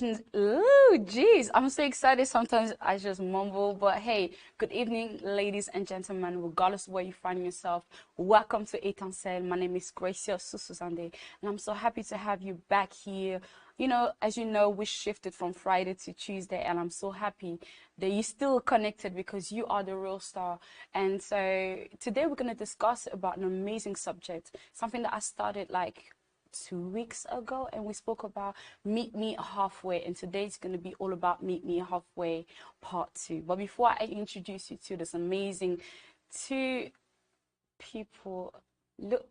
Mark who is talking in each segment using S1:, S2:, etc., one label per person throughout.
S1: congratulations. Ooh, geez, I'm so excited. Sometimes I just mumble, but hey, good evening, ladies and gentlemen, regardless of where you find yourself. Welcome to Étincelle. My name is Gracia Susuzande, and I'm so happy to have you back here. You know, as you know, we shifted from Friday to Tuesday, and I'm so happy that you're still connected because you are the real star. And so today we're going to discuss about an amazing subject, something that I started like 2 weeks ago, and we spoke about meet me halfway, and today it's going to be all about meet me halfway part 2. But before I introduce you to this amazing two people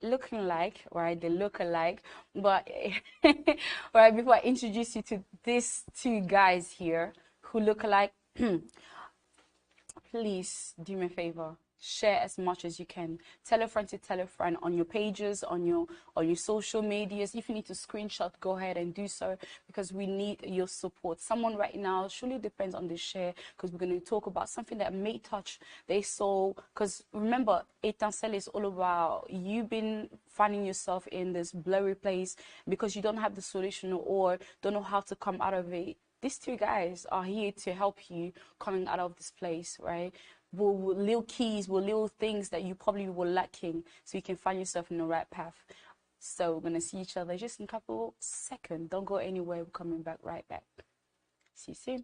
S1: looking like, right, they look alike, but right, before I introduce you to these two guys here who look alike, please do me a favor, share as much as you can. Tell a friend to tell a friend on your pages, on your social medias. If you need to screenshot, go ahead and do so, because we need your support. Someone right now surely depends on this share, because we're going to talk about something that may touch their soul. Because remember, Étincelle is all about you been finding yourself in this blurry place because you don't have the solution or don't know how to come out of it. These two guys are here to help you coming out of this place, right? With little keys, with little things that you probably were lacking, so you can find yourself in the right path. So we're gonna see each other just in a couple seconds. Don't go anywhere. We're coming back right back. See you soon.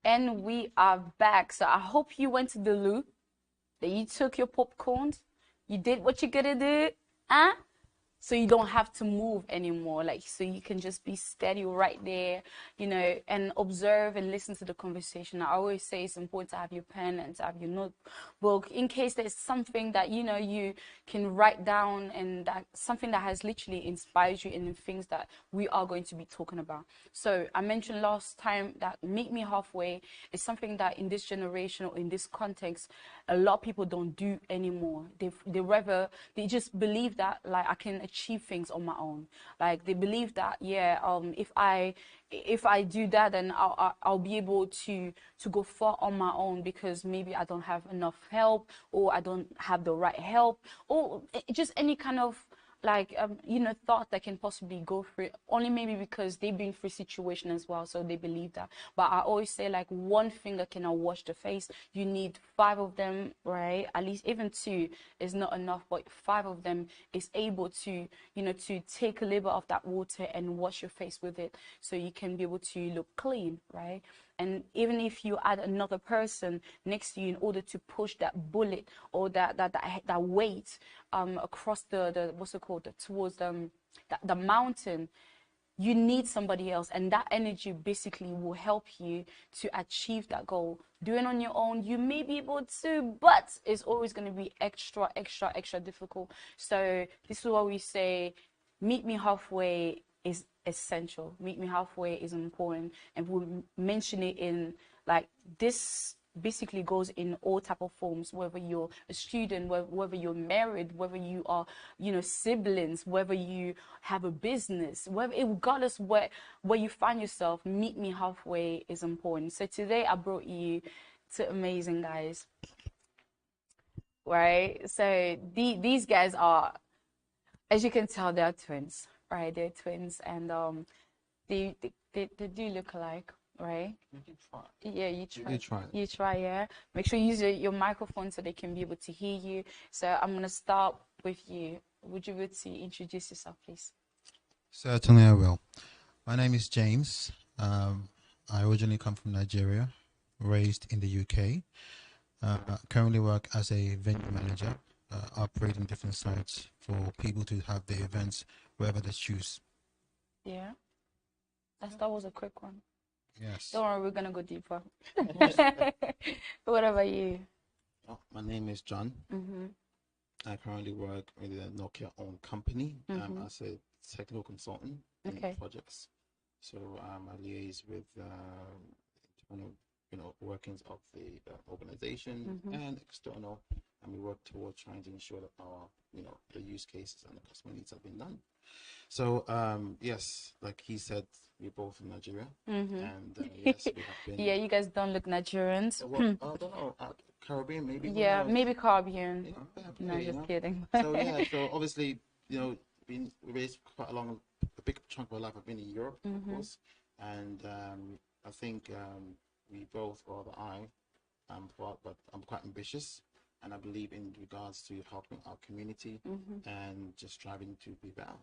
S1: And we are back. So I hope you went to the loo, that you took your popcorns, you did what you gotta do, huh? So you don't have to move anymore, like, so you can just be steady right there, you know, and observe and listen to the conversation. I always say it's important to have your pen and to have your notebook in case there's something that, you know, you can write down, and that something that has literally inspired you in the things that we are going to be talking about. So I mentioned last time that meet me halfway is something that in this generation or in this context, a lot of people don't do anymore. They just believe that, like, I can achieve things on my own. Like, they believe that, yeah, if I do that, then I'll be able to go far on my own, because maybe I don't have enough help, or I don't have the right help, or just any kind of like you know, thought that can possibly go through, only maybe because they've been through situation as well, so they believe that. But I always say, like, one finger cannot wash the face. You need 5 of them, right? At least even 2 is not enough, but 5 of them is able to, you know, to take a little bit of that water and wash your face with it, so you can be able to look clean, right? And even if you add another person next to you in order to push that bullet or that weight across the what's it called, towards the mountain, you need somebody else, and that energy basically will help you to achieve that goal. Doing on your own, you may be able to, but it's always going to be extra difficult. So this is what we say: meet me halfway is essential. Meet me halfway is important, and we'll mention it in, like, this basically goes in all type of forms, whether you're a student, whether you're married, whether you are, you know, siblings, whether you have a business, whether, regardless where you find yourself, meet me halfway is important. So today I brought you 2 amazing guys, right? So these guys are, as you can tell, they're twins, right? They're twins, and they do look alike, right? Yeah, you try. You try, yeah. Make sure you use your microphone so they can be able to hear you. So I'm gonna start with you. Would you be able to introduce yourself, please?
S2: Certainly, I will. My name is James. I originally come from Nigeria, raised in the UK. Currently work as a venue manager, operating different sites for people to have their events wherever they choose.
S1: Yeah, that was a quick one.
S2: Yes.
S1: Don't worry, we're gonna go deeper. What about you?
S3: Oh, my name is John. I currently work with a Nokia-owned company as a technical consultant in projects. So I liaise with internal, you know, workings of the organization and external, and we work towards trying to ensure that our, you know, the use cases and the customer needs have been done. So yes, like he said, we're both from Nigeria, and yes, we have been.
S1: Yeah, you guys don't look Nigerians.
S3: Well, I don't know, Caribbean maybe.
S1: Yeah, maybe Caribbean. No,
S3: You
S1: just
S3: know?
S1: kidding.
S3: So yeah, so obviously, you know, been raised quite a big chunk of my life. I've been in Europe, of course, and I think we both, or I'm quite ambitious, and I believe in regards to helping our community and just striving to be better.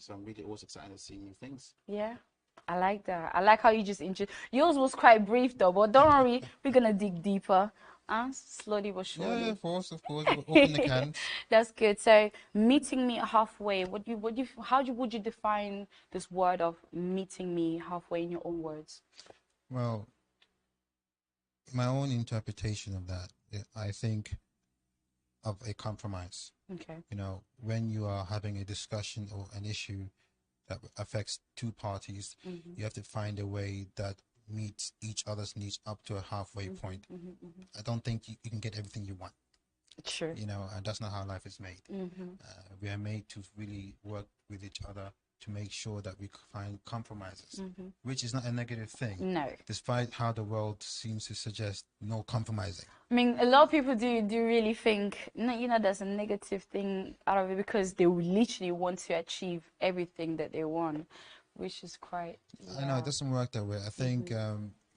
S3: So I'm really always excited to see new things.
S1: Yeah, I like that. I like how you just introduced. Yours was quite brief though, but don't worry, we're gonna dig deeper. Slowly but surely.
S2: Yeah, of course. Open the cans.
S1: That's good. So meeting me halfway. Would you define this word of meeting me halfway in your own words?
S2: Well, my own interpretation of that, I think of a compromise.
S1: Okay.
S2: You know, when you are having a discussion or an issue that affects 2 parties, you have to find a way that meets each other's needs up to a halfway point. I don't think you can get everything you want.
S1: Sure.
S2: You know, and that's not how life is made. We are made to really work with each other to make sure that we find compromises, which is not a negative thing.
S1: No.
S2: Despite how the world seems to suggest no compromising.
S1: I mean, a lot of people do really think, you know, there's a negative thing out of it, because they literally want to achieve everything that they want, which is quite. Yeah.
S2: I know it doesn't work that way. I think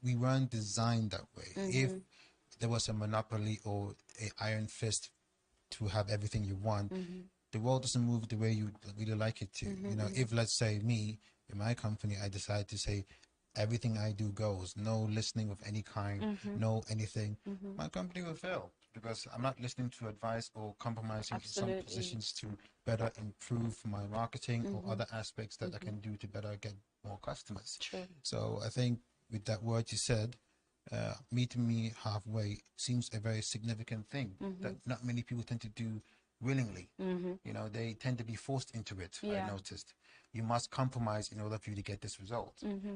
S2: we weren't designed that way. If there was a monopoly or an iron fist to have everything you want, the world doesn't move the way you really like it to. You know, if, let's say, me in my company, I decide to say everything I do goes, no listening of any kind, no anything, my company will fail, because I'm not listening to advice or compromising in some positions to better improve my marketing or other aspects that I can do to better get more customers.
S1: True.
S2: So I think with that word you said, meeting me halfway seems a very significant thing that not many people tend to do willingly. You know, they tend to be forced into it. I noticed you must compromise in order for you to get this result,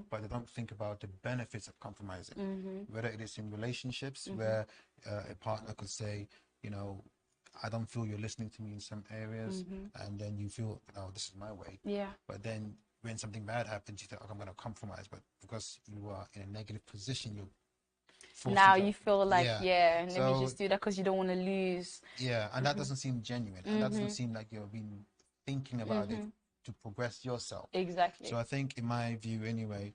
S2: but they don't think about the benefits of compromising, whether it is in relationships where a partner could say, you know, I don't feel you're listening to me in some areas, and then you feel, no, this is my way, but then when something bad happens, you think, oh, I'm going to compromise, but because you are in a negative position, you're
S1: now you feel like, let
S2: so,
S1: me just do that because you don't want to lose.
S2: Yeah, and that doesn't seem genuine, and that doesn't seem like you're being thinking about it to progress yourself.
S1: Exactly.
S2: So I think, in my view anyway,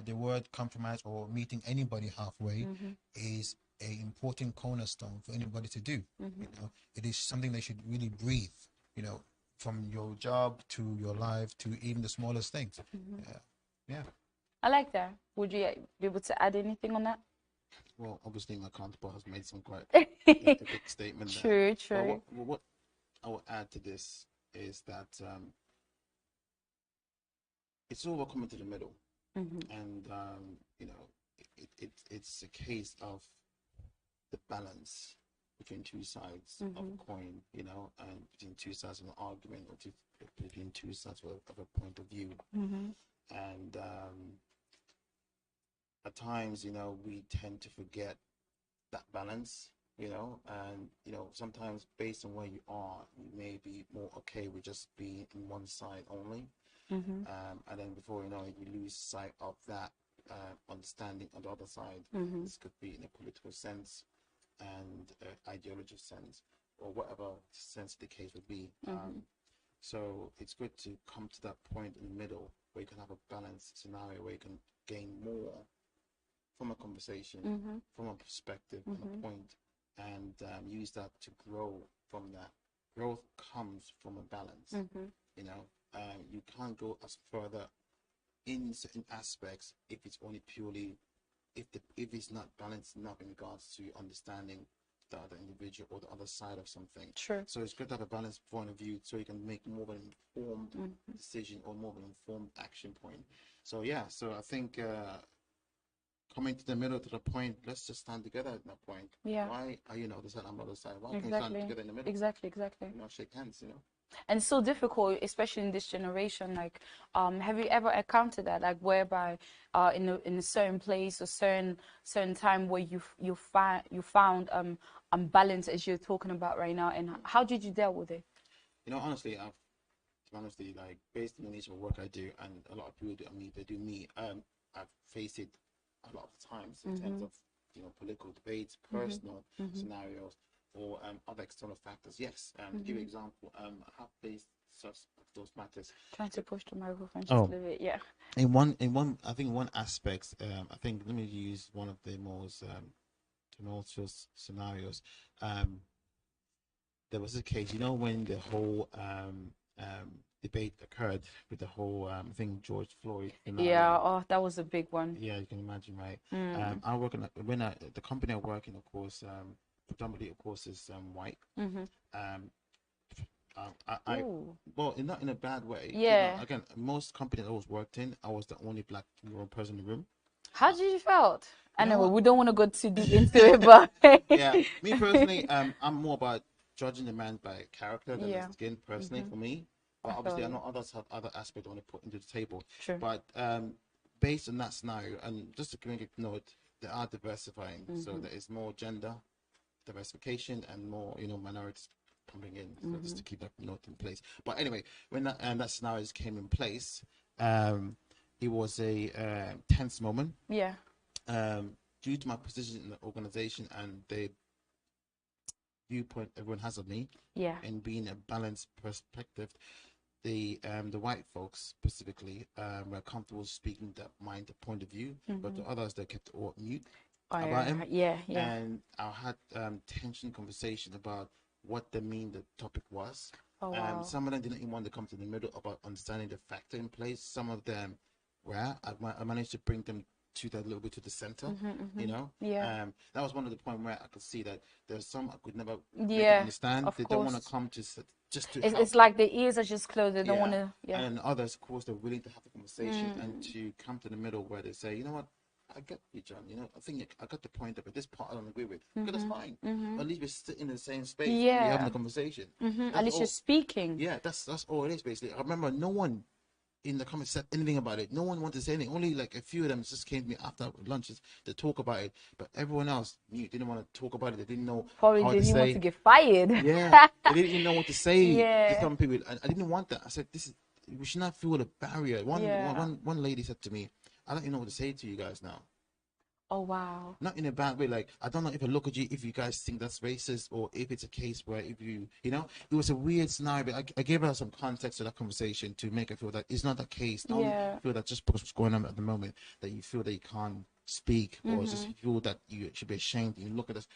S2: the word compromise or meeting anybody halfway is a important cornerstone for anybody to do. You know, it is something they should really breathe, you know, from your job to your life to even the smallest things. Yeah.
S1: I like that. Would you be able to add anything on that?
S3: Well, obviously my counterpart has made some quite a big statement there.
S1: True.
S3: But what I will add to this is that it's all about coming to the middle, and you know, it's a case of the balance between two sides of a coin, you know, and between two sides of an argument, or between two sides of a point of view, and at times, you know, we tend to forget that balance, you know, and you know, sometimes based on where you are, you may be more okay with just being in one side only, and then before you know it, you lose sight of that understanding on the other side. This could be in a political sense and ideology sense, or whatever sense the case would be. So it's good to come to that point in the middle where you can have a balanced scenario where you can gain more from a conversation, from a perspective and a point, and use that to grow from that. Growth comes from a balance. You know, you can't go as further in certain aspects if it's only purely if it's not balanced enough in regards to understanding the other individual or the other side of something.
S1: Sure.
S3: So it's good to have a balanced point of view so you can make more of an informed decision or more of an informed action point. So yeah, so I think coming to the middle to the point, let's just stand together at that point.
S1: Yeah.
S3: Why are you on the other side, I'm on the other side? Why can't we stand together in the middle?
S1: Exactly.
S3: You know, shake hands, you know.
S1: And it's so difficult, especially in this generation. Like, have you ever encountered that, like, whereby in a certain place or certain time where you found unbalance, as you're talking about right now, and how did you deal with it?
S3: You know, honestly, like based on the nature of work I do, and a lot of people do they do me. I've faced it a lot of times in terms of, you know, political debates, personal scenarios, or other external factors. Yes. To give you an example, I have faced such those matters.
S1: Trying to push the microphone just a little bit, yeah.
S3: In one, I think one aspect. I think let me use one of the most tumultuous scenarios. There was a case, you know, when the whole debate occurred with the whole thing, George Floyd.
S1: Yeah, oh, that was a big one.
S3: Yeah, you can imagine, right? I work in the company I work in, of course, predominantly, of course, is white. Well, not in a bad way.
S1: Yeah.
S3: You know, again, most companies I was worked in, I was the only black person in the room.
S1: How did you felt? Anyway, we don't want to go too deep into it, but
S3: yeah, me personally, I'm more about judging a man by character than his skin. Personally, for me, but obviously, I know others have other aspects I want to put into the table.
S1: Sure.
S3: But based on that scenario, and just to make a note, they are diversifying, so there is more gender diversification and more, you know, minorities coming in. So just to keep that note in place. But anyway, when that scenario came in place, it was a tense moment.
S1: Yeah.
S3: Due to my position in the organization and the viewpoint everyone has of me, and being a balanced perspective, the white folks specifically were comfortable speaking their point of view, but the others, they kept all mute about him.
S1: Yeah.
S3: And I had tension conversation about what the topic was.
S1: Oh, wow.
S3: Some of them didn't even want to come to the middle about understanding the factor in place. Some of them were. I managed to bring them to that little bit to the center, you know.
S1: Yeah.
S3: That was one of the point where I could see that there's some I could never understand. They don't want to come to just to.
S1: It's like the ears are just closed. They don't want to. Yeah.
S3: And others, of course, they're willing to have the conversation and to come to the middle where they say, you know what, I get you, John. You know, I think I got the point of it. This part I don't agree with. Okay, that's fine. At least we're sitting in the same space.
S1: Yeah.
S3: We're having a conversation.
S1: At least you're speaking.
S3: Yeah, that's all it is basically. I remember no one in the comments said anything about it. No one wanted to say anything. Only like a few of them just came to me after lunches to talk about it. But everyone else didn't want to talk about it. They didn't know
S1: Probably
S3: how
S1: didn't
S3: to say.
S1: want to get fired.
S3: Yeah, they didn't even know what to say to some people. I didn't want that. I said, we should not feel a barrier. One lady said to me, I don't even know what to say to you guys now.
S1: Oh, wow.
S3: Not in a bad way. Like, I don't know if I look at you, if you guys think that's racist, or if it's a case where if you know, it was a weird scenario. But I gave her some context to that conversation to make her feel that it's not the case. Don't feel that just because what's going on at the moment that you feel that you can't speak, or just feel that you should be ashamed. You look at us,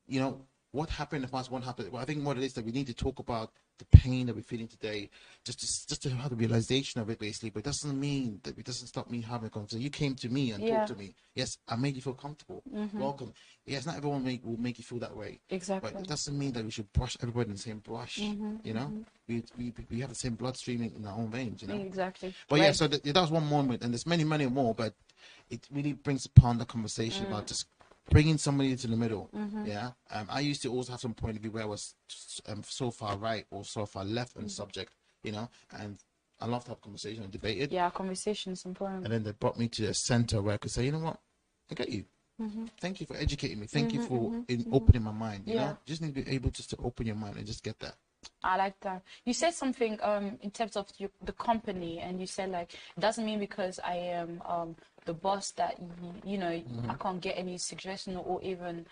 S3: you know, what happened in the past, what happened. Well, I think what it is that we need to talk about the pain that we're feeling today, just to have the realization of it, basically. But it doesn't mean that it doesn't stop me having a conversation. You came to me and talked to me. Yes, I made you feel comfortable. Welcome. Yes, not everyone will make you feel that way.
S1: Exactly.
S3: But it doesn't mean that we should brush everybody in the same brush. You know, we have the same bloodstream in our own veins. You know.
S1: Exactly.
S3: But yeah, so that was one moment, and there's many more. But it really brings upon the conversation about just bringing somebody into the middle. Yeah. I used to also have some point of view where I was so far right or so far left on the subject, you know, and I love to have conversation and debate it.
S1: Yeah, conversation is important.
S3: And then they brought me to a center where I could say, you know what, I get you. Thank you for educating me. Thank you for opening my mind. You know, just need to be able just to open your mind and just get that.
S1: I like that. You said something in terms of the company, and you said like it doesn't mean because I am the boss that you know I can't get any suggestion or even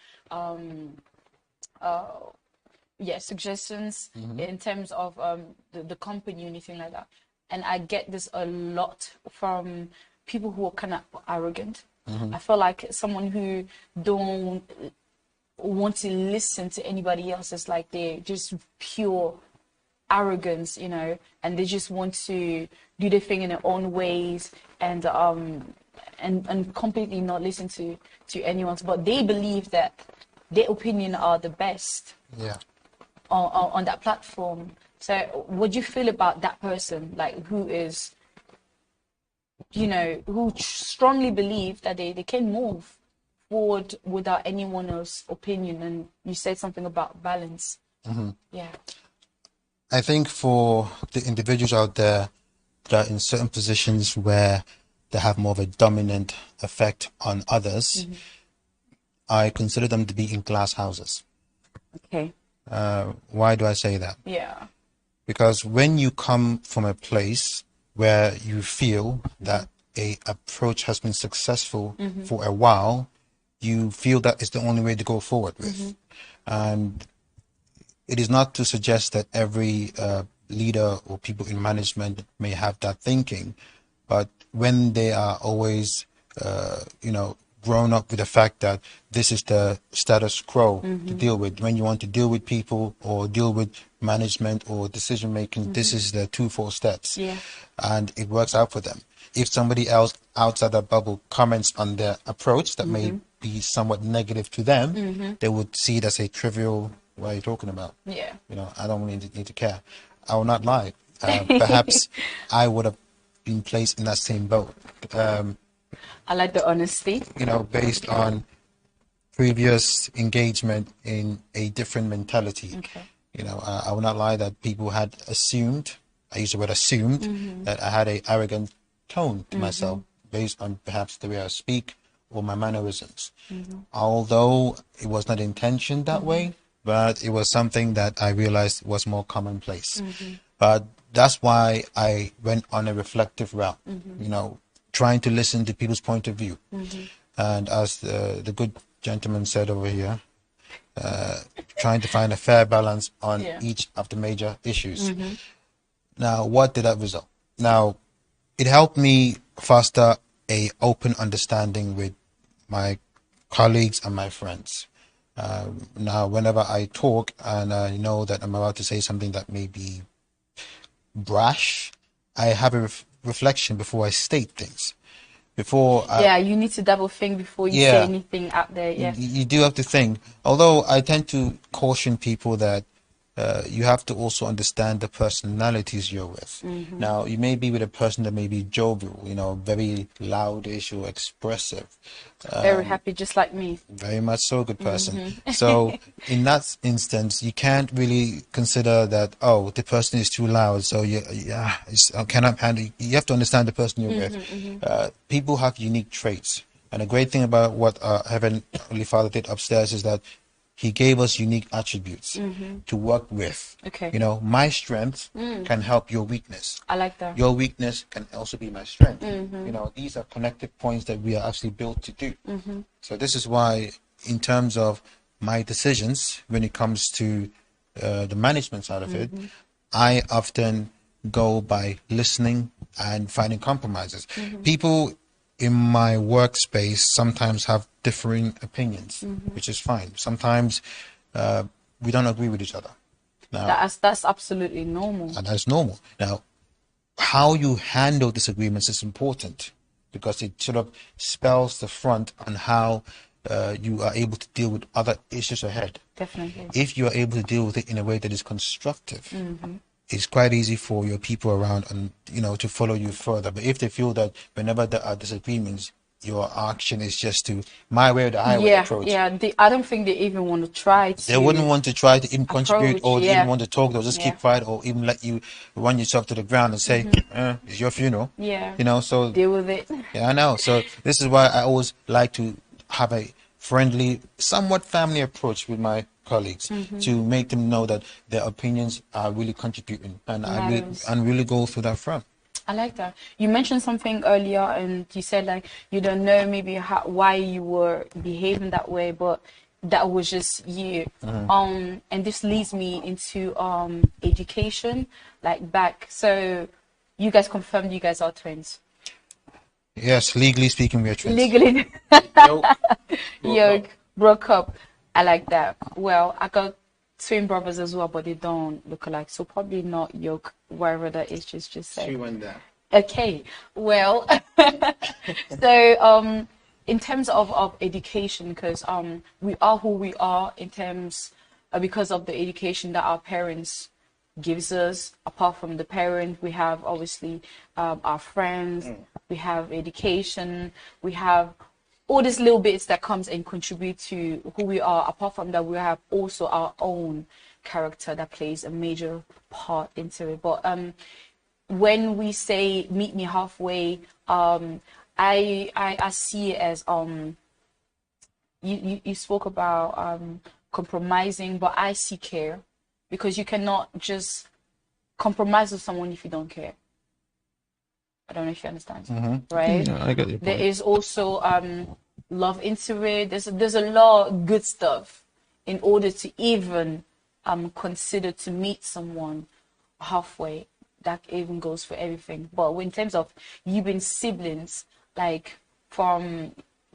S1: suggestions in terms of the company or anything like that. And I get this a lot from people who are kind of arrogant. I feel like someone who don't want to listen to anybody else. It's like they're just pure arrogance, you know, and they just want to do their thing in their own ways and completely not listen to anyone's. But they believe that their opinion are the best.
S2: Yeah.
S1: On that platform. So what do you feel about that person, like who is, you know, who strongly believe that they can move forward without anyone else's opinion? And you said something about balance. Yeah.
S2: I think for the individuals out there that are in certain positions where they have more of a dominant effect on others, I consider them to be in glass houses.
S1: Okay.
S2: Why do I say that?
S1: Yeah.
S2: Because when you come from a place where you feel that a approach has been successful for a while, you feel that it's the only way to go forward with. And it is not to suggest that every leader or people in management may have that thinking, but when they are always, you know, grown up with the fact that this is the status quo to deal with, when you want to deal with people or deal with management or decision making, this is the 2-4 steps.
S1: Yeah.
S2: And it works out for them. If somebody else outside that bubble comments on their approach that may be somewhat negative to them, they would see it as a trivial, what are you talking about?
S1: Yeah.
S2: You know, I don't really need to care. I will not lie. Perhaps I would have been placed in that same boat.
S1: I like the honesty.
S2: You know, based on previous engagement in a different mentality.
S1: Okay.
S2: You know, I will not lie that people had assumed, I use the word assumed, that I had a arrogant tone to myself based on perhaps the way I speak or my mannerisms. Although it was not intentioned that way, but it was something that I realized was more commonplace. But that's why I went on a reflective route, you know, trying to listen to people's point of view. And as the good gentleman said over here, trying to find a fair balance on each of the major issues. Now, what did that result? Now, it helped me foster a open understanding with my colleagues and my friends. Now, whenever I talk and I know that I'm about to say something that may be brash, I have a reflection before I state things.
S1: You need to double think before you say anything out there.
S2: You do have to think. Although I tend to caution people that you have to also understand the personalities you're with. Now, you may be with a person that may be jovial, you know, very loudish or expressive.
S1: Very happy, just like me.
S2: Very much so, good person. So in that instance, you can't really consider that, oh, the person is too loud, so I cannot handle. You have to understand the person you're with. People have unique traits. And the great thing about what Heavenly Father did upstairs is that he gave us unique attributes to work with.
S1: Okay.
S2: You know, my strength can help your weakness.
S1: I like that.
S2: Your weakness can also be my strength. You know, these are connected points that we are actually built to do. So this is why, in terms of my decisions, when it comes to the management side of it, I often go by listening and finding compromises. People in my workspace sometimes have differing opinions, which is fine. Sometimes we don't agree with each other. Now,
S1: That's absolutely normal.
S2: and that's normal. Now, how you handle disagreements is important, because it sort of spells the front on how you are able to deal with other issues ahead.
S1: Definitely.
S2: If you are able to deal with it in a way that is constructive, it's quite easy for your people around and, you know, to follow you further. But if they feel that whenever there are disagreements, your action is just to my way or the highway approach.
S1: I don't think they even want to try to.
S2: They wouldn't want to try to even contribute, or
S1: approach,
S2: even want to talk. They'll just keep quiet, or even let you run yourself to the ground and say, it's your funeral.
S1: Yeah.
S2: You know, so
S1: Deal with it.
S2: yeah, I know. So this is why I always like to have a friendly, somewhat family approach with my colleagues, to make them know that their opinions are really contributing, and I really go through that front.
S1: I like that. You mentioned something earlier, and you said like you don't know maybe why you were behaving that way, but that was just you. And this leads me into education, like back. So you guys confirmed you guys are twins.
S2: Yes, legally speaking, we are twins.
S1: Legally, yoke broke up. I like that. Well, I got twin brothers as well, but they don't look alike, so probably not yoke. Wherever that is, just say.
S3: She went there.
S1: Okay. Well, so in terms of education, because we are who we are in terms because of the education that our parents gives us. Apart from the parent, we have obviously our friends, we have education, we have all these little bits that comes and contribute to who we are. Apart from that, we have also our own character that plays a major part into it. But when we say meet me halfway, I see it as you spoke about compromising, but I see care, because you cannot just compromise with someone if you don't care. I don't know if you understand, right?
S3: Yeah, I get your point.
S1: There is also love into it. There's a lot of good stuff in order to even consider to meet someone halfway. That even goes for everything. But in terms of you being siblings, like from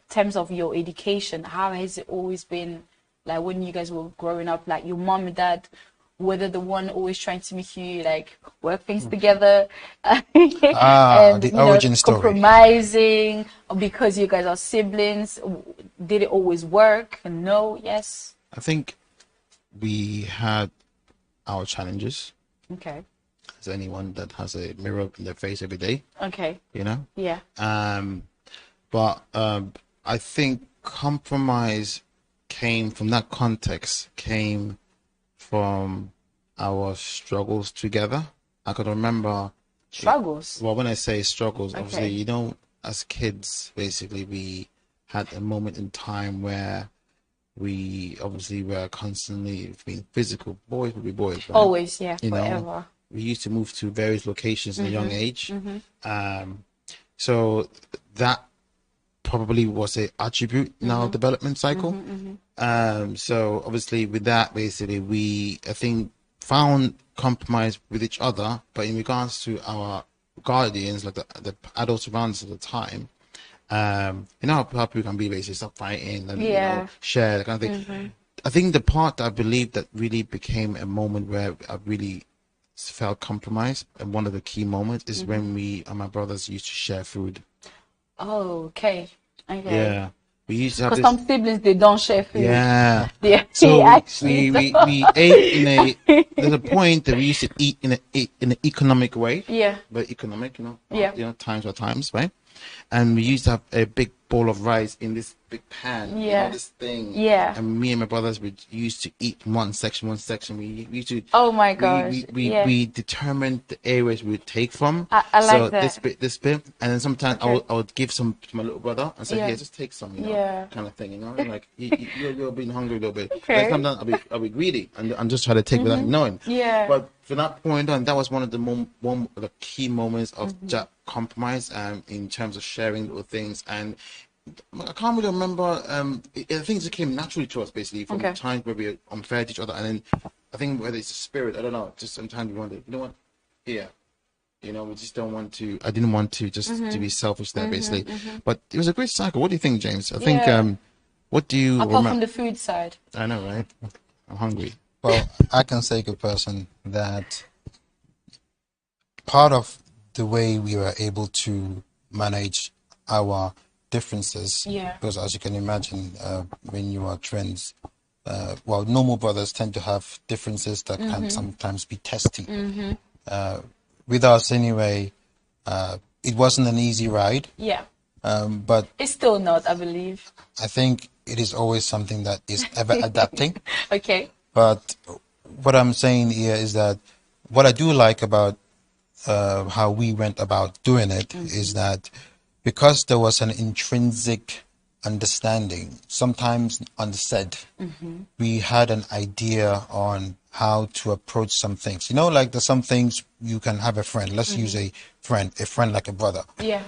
S1: terms of your education, how has it always been, like when you guys were growing up, like your mom and dad, whether the one always trying to make you like work things together, and,
S2: the origin story.
S1: Compromising because you guys are siblings. Did it always work? No, yes.
S3: I think we had our challenges.
S1: Okay.
S3: As anyone that has a mirror in their face every day.
S1: Okay.
S3: You know.
S1: Yeah.
S3: But I think compromise came from that context. Came from our struggles together. I could remember
S1: struggles.
S3: Well, when I say struggles, obviously, you know, as kids, basically, we had a moment in time where we obviously were constantly being physical. Boys would be boys. Right?
S1: Always, yeah,
S3: you
S1: forever.
S3: Know, we used to move to various locations at a young age. So that probably was an attribute in our development cycle. So obviously with that, basically, we, I think, found compromise with each other, but in regards to our guardians, like the adults around us at the time, you know how people can be, basically stop fighting and you know, share that kind of thing. I think the part that I believe that really became a moment where I really felt compromised, and one of the key moments is when we and my brothers used to share food.
S1: Oh, okay.
S3: Yeah, we used to have
S1: because some siblings, they don't share food.
S3: Yeah.
S1: So
S3: we ate in a. There's a point that we used to eat in an economic way.
S1: Yeah.
S3: But economic, you know.
S1: Yeah.
S3: You know, times are times, right? and we used to have a big bowl of rice in this big pan, you know, this thing.
S1: Yeah.
S3: And me and my brothers would used to eat one section. We used to.
S1: Oh my gosh.
S3: We determined the areas we would take from.
S1: I
S3: so
S1: like that.
S3: this bit, and then sometimes I would give some to my little brother and say, "Here, just take some," you know, kind of thing, you know, like you're being hungry a little bit.
S1: Okay.
S3: Like sometimes I'll be greedy and just try to take without knowing.
S1: Yeah.
S3: But from that point on, that was one of the one of the key moments of that compromise, in terms of sharing little things. And I can't really remember. Things that came naturally to us, basically, from times where we were unfair to each other, and then I think whether it's a spirit, I don't know. Just sometimes we wonder, you know what? Here, you know, we just don't want to. I didn't want to just to be selfish there, basically. But it was a great cycle. What do you think, James? I think. What do you
S1: apart from the food side?
S3: I know, right? I'm hungry.
S2: Well, I can say, good person, that part of the way we were able to manage our differences, because as you can imagine, when you are twins, well, normal brothers tend to have differences that can sometimes be testy. With us, anyway, it wasn't an easy ride. Yeah. But
S1: it's still not, I believe.
S2: I think it is always something that is ever adapting.
S1: Okay.
S2: But what I'm saying here is that what I do like about how we went about doing it is that because there was an intrinsic understanding, sometimes unsaid, we had an idea on how to approach some things. You know, like there's some things you can have a friend. Let's use a friend like a brother.
S1: Yeah.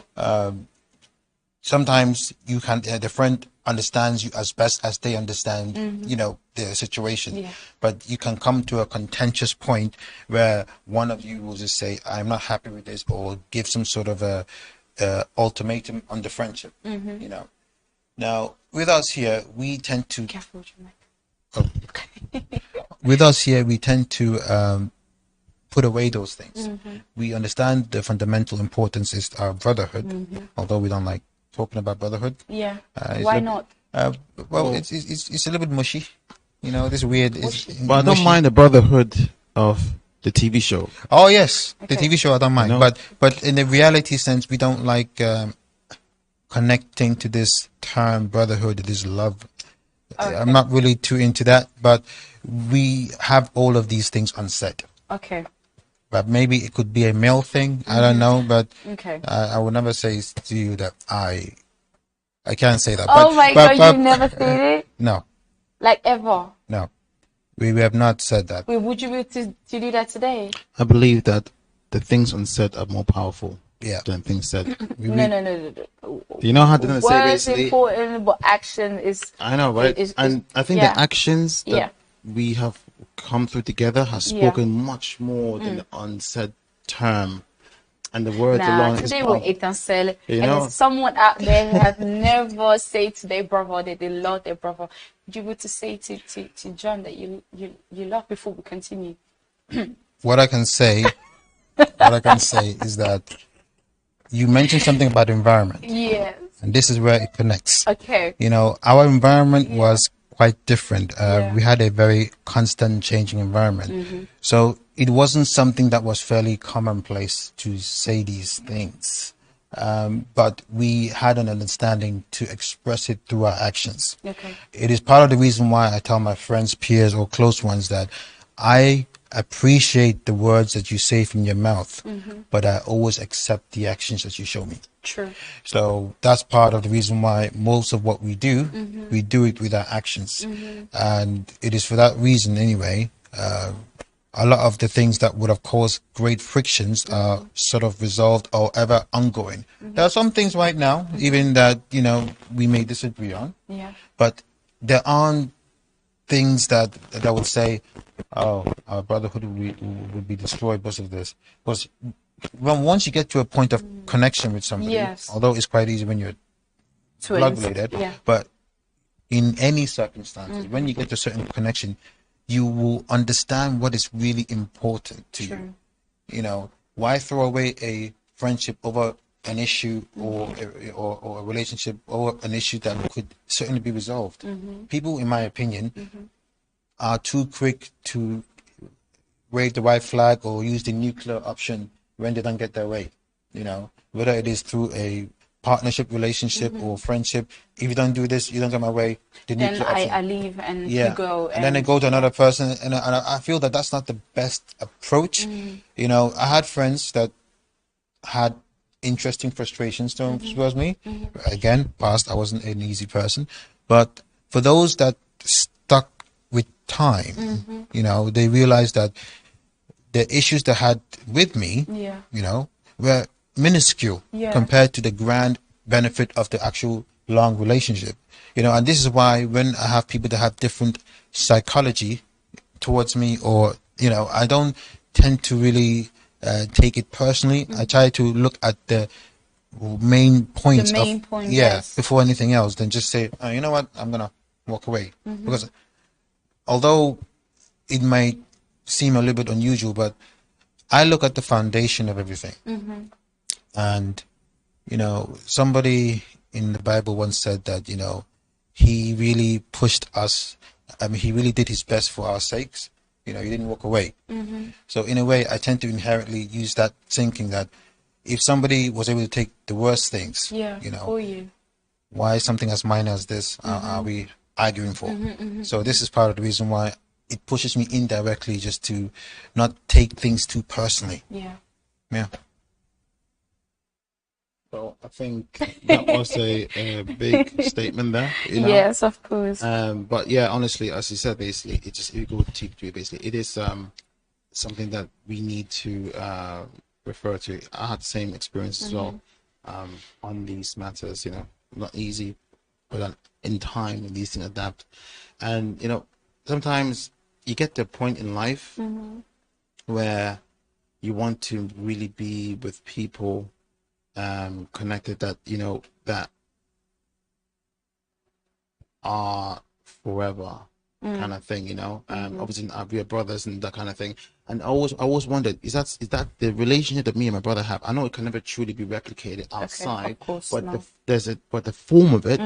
S2: Sometimes you can, the friend understands you as best as they understand, you know, the situation. Yeah. But you can come to a contentious point where one of you will just say, I'm not happy with this, or give some sort of a ultimatum on the friendship, you know. Now, with us here, we tend to...
S1: Careful with your mic.
S2: With us here, we tend to put away those things. We understand the fundamental importance is our brotherhood, although we don't like talking about brotherhood.
S1: Yeah. Why not?
S2: Well, it's a little bit mushy, you know. This weird.
S3: But I don't mind the brotherhood of the TV show.
S2: Oh yes, the TV show I don't mind, but in the reality sense, we don't like connecting to this term brotherhood, this love. I'm not really too into that, but we have all of these things unsaid. Okay. But maybe it could be a male thing. I don't know, but I would never say to you that I can't say that.
S1: Oh my God, you've never said it?
S2: No.
S1: Like ever?
S2: No. We have not said that.
S1: Wait, would you be able to do that today?
S3: I believe that the things unsaid are more powerful than things said.
S1: No.
S3: You know how to say
S1: words important, but action is...
S3: I know, right? And I think the actions that we have come through together has spoken much more than the unsaid term. And the words alone
S1: today we're Étincelle, and there's someone out there who has never said to their brother that they love their brother. Would you be able to say to John that you love before we continue?
S2: What I can say is that you mentioned something about environment. Yes. And this is where it connects. Okay. You know, our environment was quite different. We had a very constant changing environment. So it wasn't something that was fairly commonplace to say these things. But we had an understanding to express it through our actions. Okay. It is part of the reason why I tell my friends, peers, or close ones that I appreciate the words that you say from your mouth, but I always accept the actions that you show me. True. So that's part of the reason why most of what we do, we do it with our actions. And it is for that reason anyway, a lot of the things that would have caused great frictions are sort of resolved or ever ongoing. There are some things right now, even that, you know, we may disagree on, but there aren't things that would say, oh, our brotherhood would be destroyed because of this. Because once you get to a point of connection with somebody, although it's quite easy when you're blood related, but in any circumstances, when you get to a certain connection, you will understand what is really important to you. You know, why throw away a friendship over an issue or a relationship or an issue that could certainly be resolved? People, in my opinion, are too quick to wave the white flag or use the nuclear option when they don't get their way. You know, whether it is through a partnership, relationship, or friendship. If you don't do this, you don't get my way.
S1: Then I leave and you go.
S2: And then I go to another person, and I feel that that's not the best approach. You know, I had friends that had interesting frustrations towards me. Again, past, I wasn't an easy person, but for those that stuck with time, you know, they realized that the issues they had with me, you know, were minuscule compared to the grand benefit of the actual long relationship. You know, and this is why when I have people that have different psychology towards me, or, you know, I don't tend to really take it personally. I try to look at the main points before anything else, then just say, oh, you know what, I'm gonna walk away. Because although it might seem a little bit unusual, but I look at the foundation of everything. And, you know, somebody in the Bible once said that, you know, he really pushed us. I mean, he really did his best for our sakes. You know, he didn't walk away. So in a way, I tend to inherently use that thinking that if somebody was able to take the worst things, you know, why something as minor as this are we arguing for? So this is part of the reason why it pushes me indirectly just to not take things too personally. Yeah.
S3: So I think that was a big statement there. You know?
S1: Yes, of course.
S3: But yeah, honestly, as you said, basically, it just, if you go deep to it, basically, it is something that we need to refer to. I had the same experience as well on these matters. You know, not easy, but in time, these things adapt. And you know, sometimes you get to a point in life where you want to really be with people connected that, you know, that are forever kind of thing, you know. Obviously we are brothers and that kind of thing. And I always wondered, is that the relationship that me and my brother have? I know it can never truly be replicated outside, but the form of it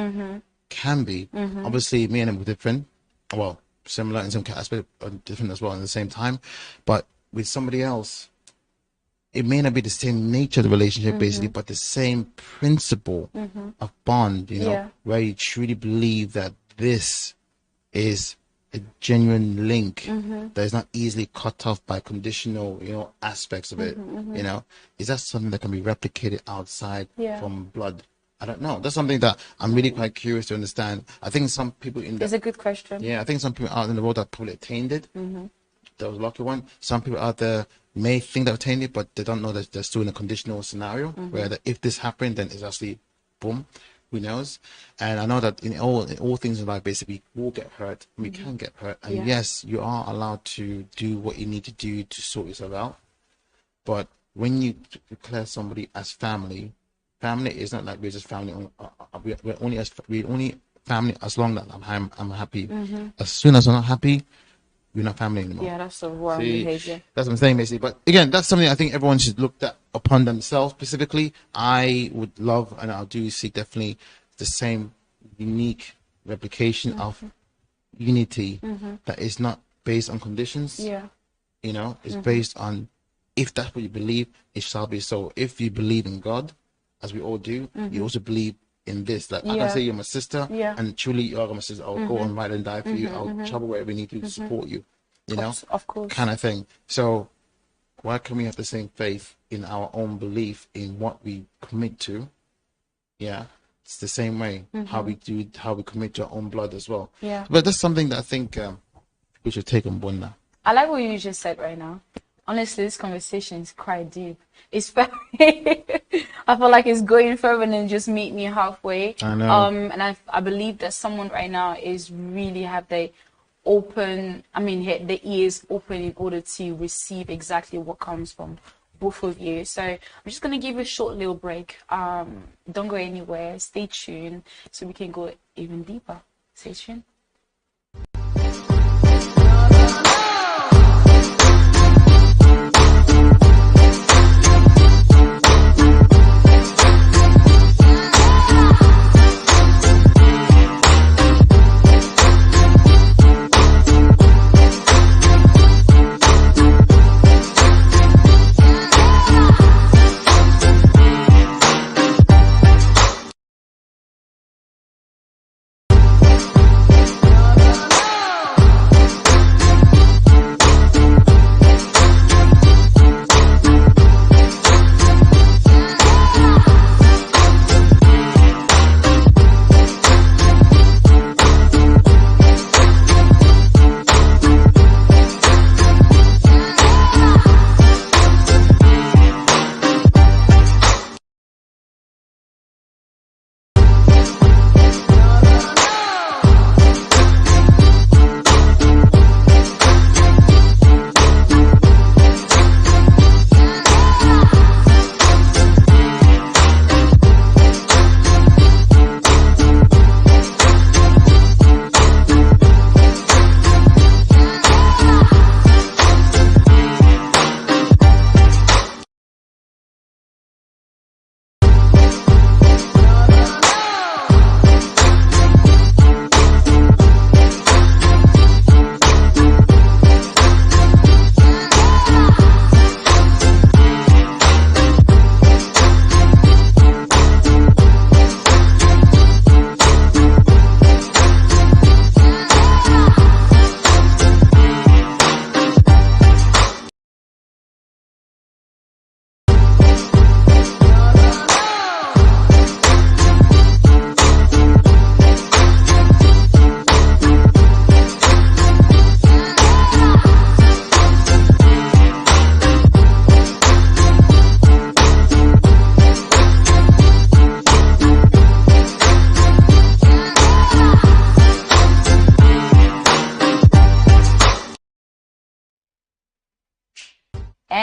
S3: can be. Obviously me and him were different, well, similar in some aspect, different as well at the same time. But with somebody else, it may not be the same nature of the relationship, basically, but the same principle of bond, you know, where you truly believe that this is a genuine link that is not easily cut off by conditional, you know, aspects of it. You know, is that something that can be replicated outside from blood? I don't know. That's something that I'm really quite curious to understand. I think some people
S1: It's a good question.
S3: Yeah, I think some people out in the world that probably attained it. That was a lucky one. Some people out there may think they've attained it, but they don't know that they're still in a conditional scenario where if this happened, then it's actually boom. Who knows? And I know that in all things in life, basically, we will get hurt. We can get hurt. And yes, you are allowed to do what you need to do to sort yourself out. But when you declare somebody as family is not like we're just family. We're only family as long as I'm happy. As soon as I'm not happy, we're not family anymore.
S1: Yeah, that's the wrong behavior.
S3: That's what I'm saying, basically. But again, that's something I think everyone should look at upon themselves specifically. I would love, and I do seek definitely the same unique replication of unity that is not based on conditions. Yeah. You know, it's based on, if that's what you believe, it shall be so. If you believe in God, as we all do, you also believe in this. Like I can say you're my sister, and truly you are my sister. I'll go and ride and die for you. I'll travel wherever we need to support you. You know,
S1: of course,
S3: kind of thing. So why can we have the same faith in our own belief in what we commit to? Yeah, it's the same way how we commit to our own blood as well. Yeah, but that's something that I think we should take on board now.
S1: I like what you just said right now. Honestly, this conversation is quite deep. It's very I feel like it's going further than just meet me halfway.
S3: I know.
S1: And I believe that someone right now is really have the the ears open in order to receive exactly what comes from both of you. So I'm just gonna give you a short little break. Don't go anywhere. Stay tuned so we can go even deeper. Stay tuned.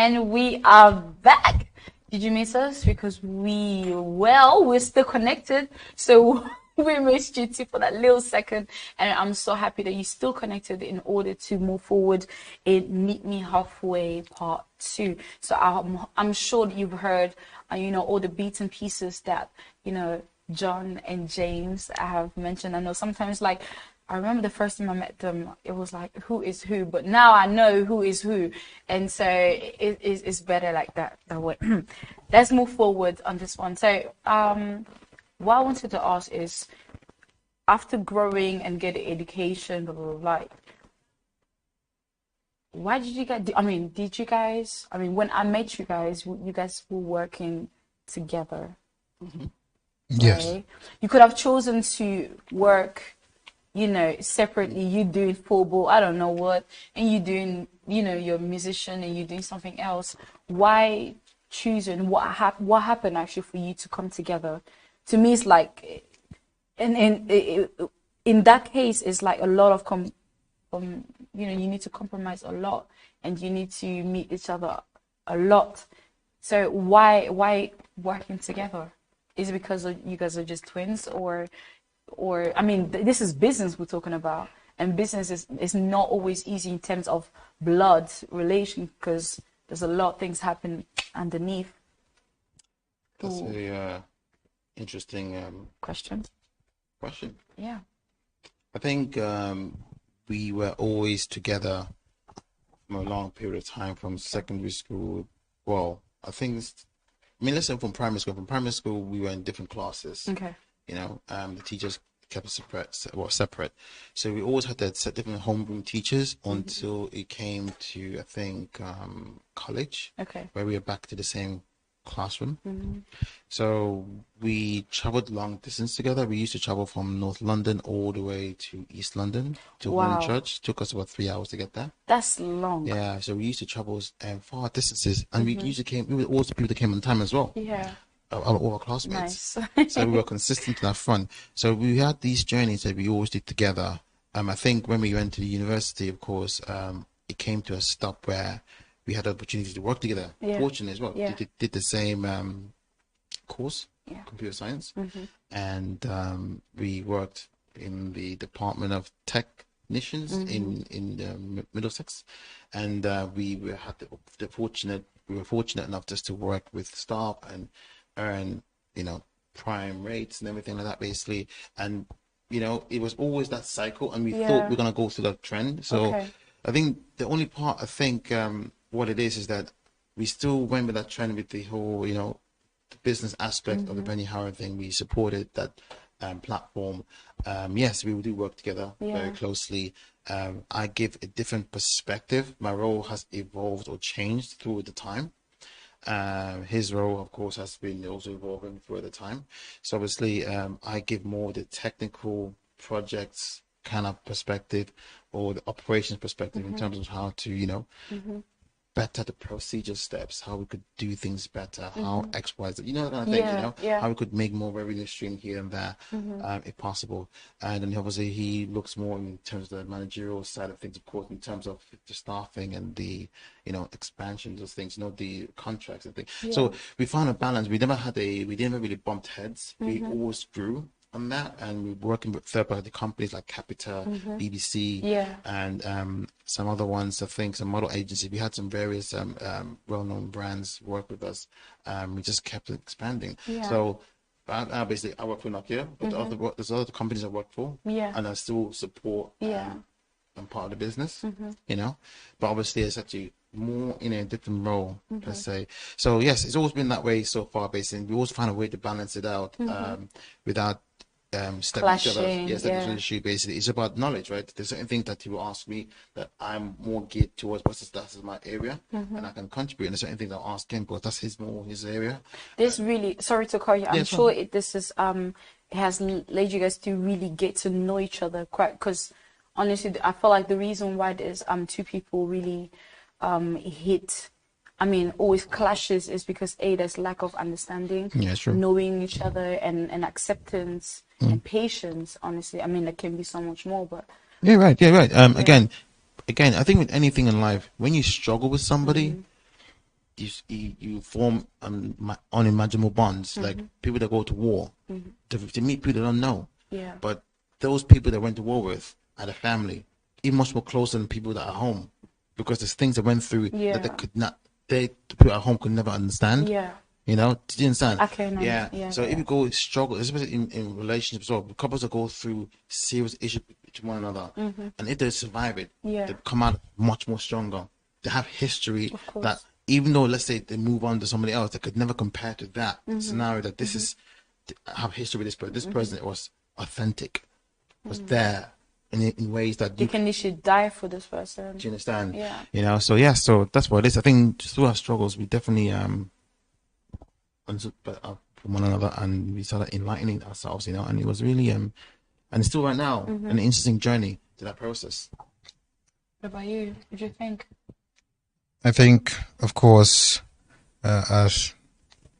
S1: And we are back. Did you miss us? Because we're still connected. So we missed you too for that little second. And I'm so happy that you're still connected in order to move forward in Meet Me Halfway Part 2. So I'm sure that you've heard, all the bits and pieces that, John and James have mentioned. I know sometimes, like, I remember the first time I met them, it was like, who is who? But now I know who is who. And so it's better like that way. Let's move forward on this one. So what I wanted to ask is, after growing and getting education, blah, blah, blah, why did you guys, when I met you guys were working together.
S2: Mm-hmm. Yes.
S1: Right? You could have chosen to work, separately. You doing football, I don't know what, and you doing, you're a musician and you doing something else. Why choosing? What happened actually for you to come together? To me, it's like, in that case, it's like a lot of you need to compromise a lot, and you need to meet each other a lot. So why working together? Is it because you guys are just twins, or this is business we're talking about, and business is not always easy in terms of blood relation, because there's a lot of things happen underneath.
S3: That's a interesting
S1: question. Yeah.
S3: I think we were always together from a long period of time, from secondary school. Well, let's say from primary school. From primary school, we were in different classes.
S1: Okay.
S3: The teachers kept us separate. So we always had to set different homeroom teachers until it came to, I think, college.
S1: Okay.
S3: Where we were back to the same classroom.
S1: Mm-hmm.
S3: So we traveled long distance together. We used to travel from North London all the way to East London to Hornchurch. Took us about 3 hours to get there.
S1: That's long.
S3: Yeah, so we used to travel far distances, and we were also people that came on time as well.
S1: Yeah.
S3: All our classmates.
S1: Nice.
S3: So we were consistent to that front. So we had these journeys that we always did together. I think when we went to the university, of course, it came to a stop where we had the opportunity to work together.
S1: Yeah.
S3: Fortunate as well.
S1: Yeah.
S3: Did the same course,
S1: yeah.
S3: computer science,
S1: Mm-hmm.
S3: and we worked in the Department of Technicians in Middlesex, and we were fortunate enough just to work with staff and earn prime rates and everything like that, basically. And it was always that cycle, and we thought we're gonna go through that trend. So I think the only part, what it is that we still went with that trend with the whole the business aspect of the Penny Howard thing. We supported that platform. Yes, we do work together very closely. I give a different perspective. My role has evolved or changed through the time. His role, of course, has been also evolving through the time. So obviously, I give more the technical projects kind of perspective, or the operations perspective, in terms of how to better the procedure steps, how we could do things better, how X, Y, Z, that kind of thing, how we could make more revenue stream here and there, if possible. And then obviously he looks more in terms of the managerial side of things, of course, in terms of the staffing and the, expansions of things, the contracts and things. Yeah. So we found a balance. We never really bumped heads. We always grew on that, and we're working with third-party companies like Capita, BBC, and some other ones. I think some model agencies. We had some various well-known brands work with us. We just kept expanding. Yeah. So basically, I work for Nokia, but there's other companies I work for, and I still support. I'm part of the business, but obviously it's actually more in a different role per se. So yes, it's always been that way so far. Basically, we always find a way to balance it out without stepping each other. Issue. Basically, it's about knowledge, right? There's certain things that you will ask me that I'm more geared towards. That's my area, and I can contribute. And there's certain things I'll ask him because that's his area.
S1: This really, sorry to call you. I'm sure this is it has led you guys to really get to know each other quite. Because honestly, I feel like the reason why there's two people really always clashes is because there's lack of understanding, knowing each other, and acceptance and patience. Honestly, there can be so much more, but
S3: right. Again, I think with anything in life, when you struggle with somebody, you form unimaginable bonds. Like people that go to war, to meet people they don't know.
S1: Yeah.
S3: But those people that went to war with are the family, even much more closer than people that are home, because there's things they went through that the people at home could never understand.
S1: Yeah.
S3: You know, do you understand?
S1: Okay, no,
S3: yeah. So if you go struggle, especially in relationships as well, couples that go through serious issues with one another, and if they survive it, they come out much more stronger. They have history that, even though, let's say, they move on to somebody else, they could never compare to that scenario. That this is, I have history with this person. This person, it was authentic, was there in ways that
S1: you can literally die for this person.
S3: Do you understand?
S1: Yeah.
S3: You know. So so that's what it is. I think through our struggles, we definitely from one another, and we started enlightening ourselves, you know, and it was really and it's still right now an interesting journey to that process.
S1: What about you? What do you think?
S2: I think, of course, as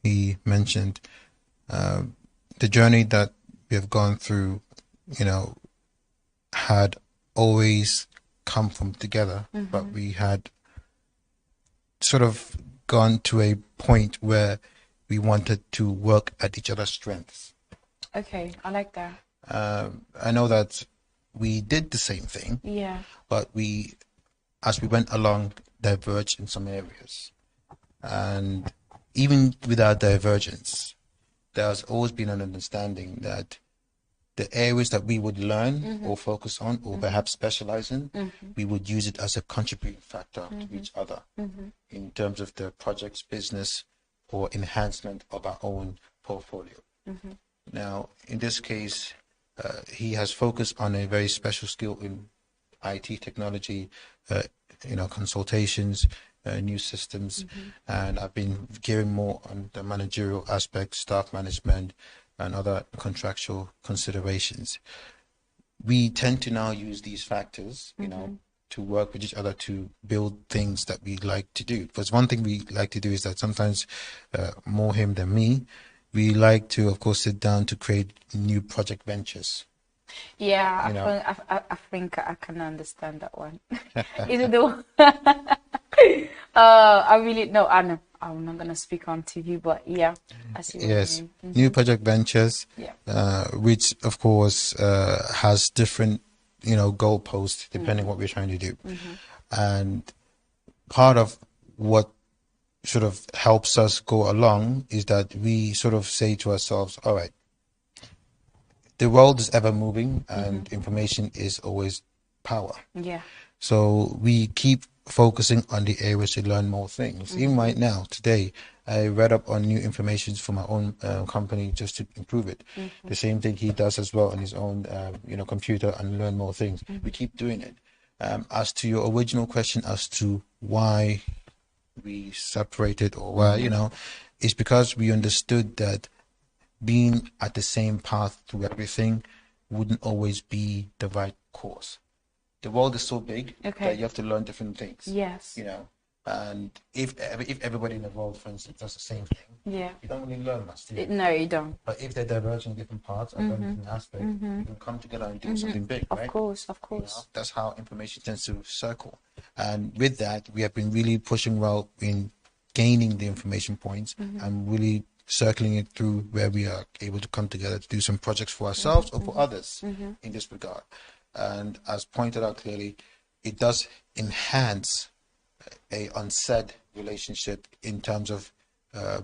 S2: he mentioned, the journey that we have gone through, you know, had always come from together, but we had sort of gone to a point where we wanted to work at each other's strengths.
S1: Okay, I like that.
S2: I know that we did the same thing.
S1: Yeah.
S2: But as we went along, diverged in some areas. And even with our divergence, there has always been an understanding that the areas that we would learn or focus on or perhaps specialize in, we would use it as a contributing factor to each other in terms of the project's business or enhancement of our own portfolio. Now, in this case, he has focused on a very special skill in IT technology, you know, consultations, new systems, and I've been gearing more on the managerial aspect, staff management, and other contractual considerations. We tend to now use these factors, you know, to work with each other to build things that we like to do. Because one thing we like to do is that sometimes, more him than me, we like to, of course, sit down to create new project ventures.
S1: Yeah, I think I can understand that one. Is it the one? I really no, I know. I'm not gonna speak on TV, but yeah, I see what
S2: yes,
S1: you mean.
S2: new project ventures, which of course has different, you know, goalposts depending what we're trying to do, and part of what sort of helps us go along is that we sort of say to ourselves, all right, the world is ever moving and information is always power. Yeah. So we keep focusing on the areas to learn more things. Even right now, today, I read up on new information for my own company just to improve it. The same thing he does as well on his own, you know, computer, and learn more things. We keep doing it. As to your original question as to why we separated or why, you know, it's because we understood that being at the same path to everything wouldn't always be the right course. The world is so big that you have to learn different things. Yes. You know, and if everybody in the world, for instance, does the same thing, you don't really learn much. Do you?
S1: No, you don't.
S2: But if they're diverging in different parts and different aspects, you can come together and do something big, right?
S1: Of course.
S2: You know, that's how information tends to circle. And with that, we have been really pushing well in gaining the information points and really circling it through where we are able to come together to do some projects for ourselves or for others in this regard. And as pointed out clearly, it does enhance a unsaid relationship in terms of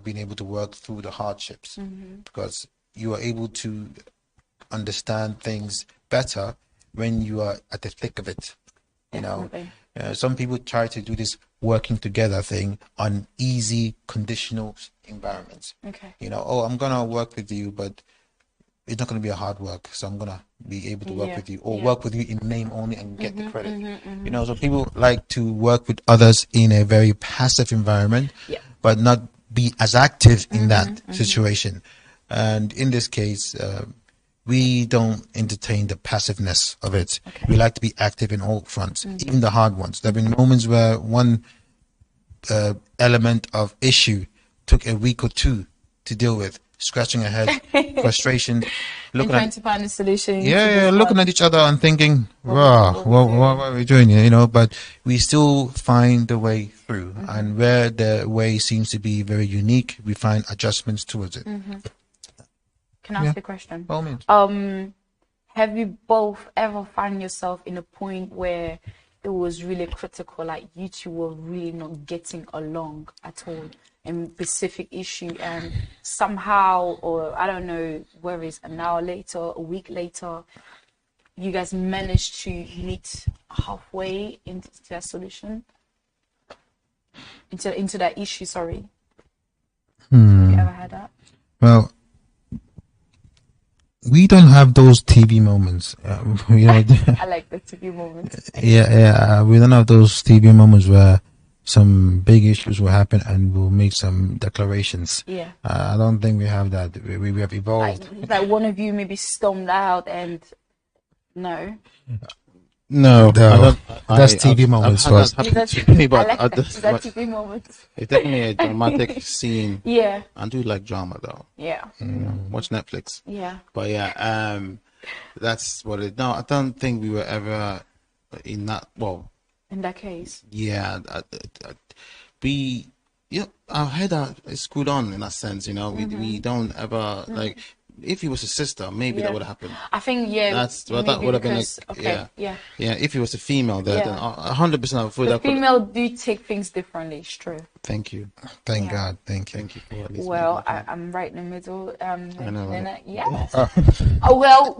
S2: being able to work through the hardships, because you are able to understand things better when you are at the thick of it. You know, some people try to do this working together thing on easy, conditional environments. You know, oh, I'm gonna work with you, but it's not going to be a hard work, so I'm going to be able to work with you, or work with you in name only and get the credit. You know, so people like to work with others in a very passive environment, but not be as active in that situation. And in this case, we don't entertain the passiveness of it. We like to be active in all fronts, even the hard ones. There have been moments where one element of issue took a week or two to deal with. Scratching our head, frustration, looking
S1: trying to find a solution.
S2: Looking at each other and thinking, wow, what are we doing here? You know, but we still find the way through, and where the way seems to be very unique, we find adjustments towards it.
S1: Can I ask you a question?
S2: By all means.
S1: Have you both ever found yourself in a point where it was really critical, like you two were really not getting along at all in specific issue, and somehow, or I don't know, whether it's an hour later, a week later, you guys managed to meet halfway into that solution, into that issue? Sorry. Have you ever had that?
S2: Well, we don't have those TV moments. You know,
S1: I like the TV moments.
S2: we don't have those TV moments where some big issues will happen and we'll make some declarations.
S1: Yeah.
S2: I don't think we have that. We have evolved.
S1: Like one of you maybe stormed out and no.
S3: No,
S2: that's TV moments for us.
S1: Is that TV moments?
S3: It's definitely a dramatic scene.
S1: Yeah.
S3: I do like drama though.
S1: Yeah.
S3: You know, watch Netflix.
S1: Yeah.
S3: But yeah, that's what it. No, I don't think we were ever in that. Well,
S1: in that case.
S3: Yeah, we. You know, our head is screwed on in that sense. You know, we don't ever like. If he was a sister, maybe that would have happened.
S1: I think
S3: that would have been like yeah. If he was a female, then 100% I would.
S1: The female do take things differently. It's true.
S3: Thank you.
S2: Thank God. Thank you.
S3: Thank you for this.
S1: Well, I'm right in the middle.
S3: I know. Right?
S1: Well,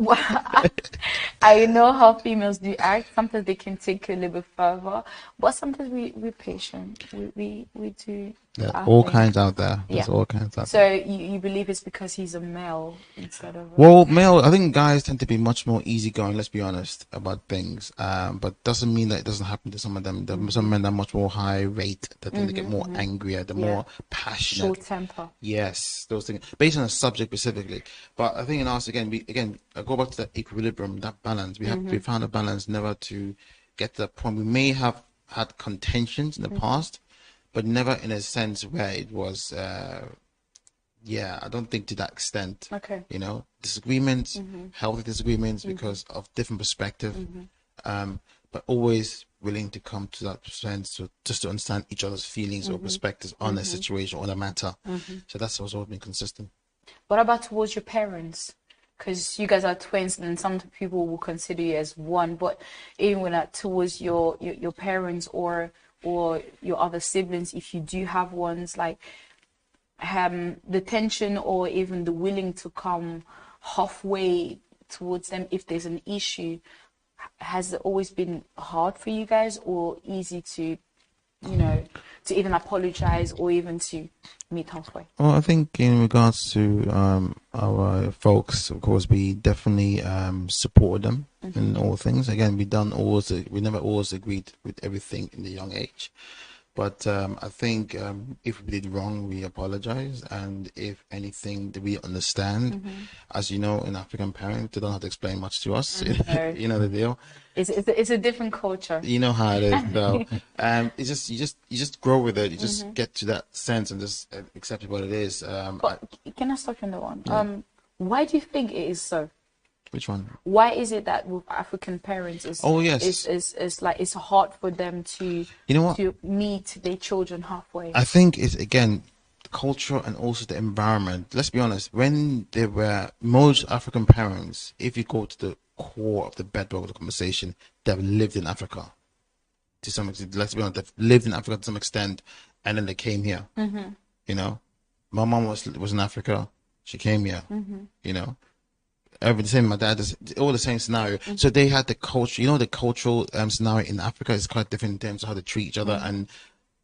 S1: I know how females do act. Sometimes they can take a little bit further, but sometimes we're patient. We do.
S3: All kinds out there. There's all kinds out there.
S1: So you believe it's because he's a male instead of
S3: well, male. I think guys tend to be much more easygoing. Let's be honest about things. But doesn't mean that it doesn't happen to some of them. Some men are much more high rate. That they get more angrier, the more passionate.
S1: Short temper.
S3: Yes, those things based on a subject specifically. But I think in us again, I go back to that equilibrium, that balance. We found a balance never to get to that point. We may have had contentions in the past, but never in a sense where it was. I don't think to that extent.
S1: Okay.
S3: You know, disagreements, healthy disagreements because of different perspective. But always willing to come to that sense just to understand each other's feelings or perspectives on a situation or a matter. So that's always been consistent.
S1: What about towards your parents? Because you guys are twins, and some people will consider you as one. But even when towards your parents or your other siblings, if you do have ones, like the tension or even the willing to come halfway towards them if there's an issue, has it always been hard for you guys, or easy to, to even apologize or even to meet halfway?
S3: Well, I think in regards to our folks, of course, we definitely supported them in all things. Again, we never always agreed with everything in the young age. But I think if we did wrong, we apologize. And if anything that we understand, as you know, in African parents, they don't have to explain much to us. You know the deal.
S1: It's a different culture.
S3: You know how it is, though. It's just you just grow with it. You just get to that sense and just accept what it is.
S1: But can I stop you on that one? Yeah. Why do you think it is so?
S3: Which one?
S1: Why is it that with African parents it's like it's hard for them to to meet their children halfway?
S3: I think it's again the culture and also the environment. Let's be honest, when there were most African parents, if you go to the core of the bedrock of the conversation, they've lived in Africa to some extent. Let's be honest, they've lived in Africa to some extent, and then they came here. You know, my mom was in Africa, she came here. You know. The same, my dad is all the same scenario. So they had the culture, the cultural scenario in Africa is quite different in terms of how they treat each other and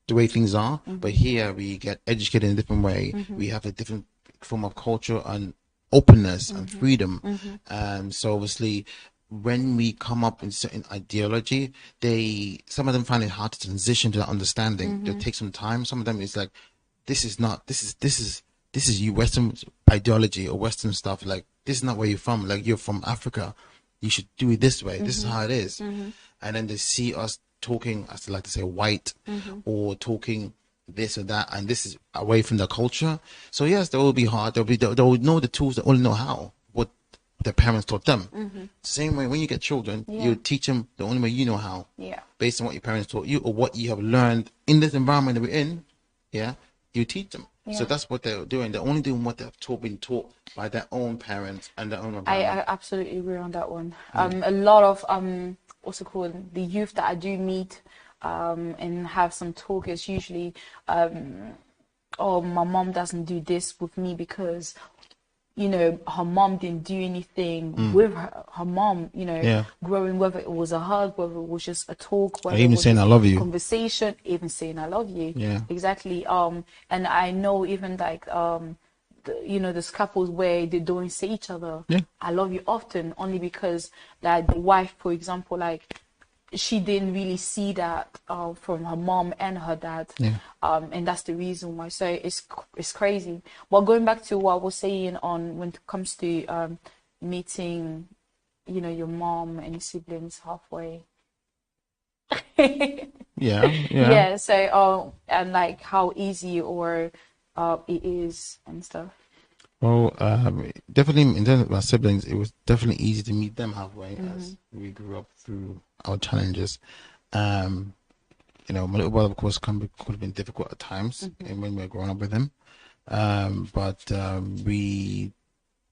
S3: the way things are. But here we get educated in a different way. We have a different form of culture and openness and freedom. So obviously, when we come up in certain ideology, some of them find it hard to transition to that understanding. They'll take some time. Some of them is like, this is you Western ideology or Western stuff. Like, this is not where you're from. Like, you're from Africa. You should do it this way. This is how it is. And then they see us talking, as they like to say, white or talking this or that. And this is away from the culture. So yes, they will be hard. They'll know the tools. They only know how. But their parents taught them. Same way when you get children, you teach them the only way you know how, based on what your parents taught you or what you have learned in this environment that we're in. You teach them. So that's what they're doing. They're only doing what they've been taught by their own parents and their own environment.
S1: I absolutely agree on that one. A lot of what's it called, the youth that I do meet and have some talk is usually oh, my mom doesn't do this with me because, you know, her mom didn't do anything with her mom, you know, growing, whether it was a hug, whether it was just a talk, whether
S3: even
S1: it was
S3: saying I love you,
S1: conversation, even saying I love you. Exactly. And I know even like you know, there's couples where they don't say each other I love you often, only because like the wife, for example, like she didn't really see that from her mom and her dad, and that's the reason why. So it's crazy. But going back to what I was saying on when it comes to meeting, you know, your mom and your siblings halfway. Yeah. So and like how easy or it is and stuff.
S3: Well, definitely in terms of my siblings, it was definitely easy to meet them halfway as we grew up through our challenges. You know, my little brother, of course, could have been difficult at times and when we were growing up with him. But we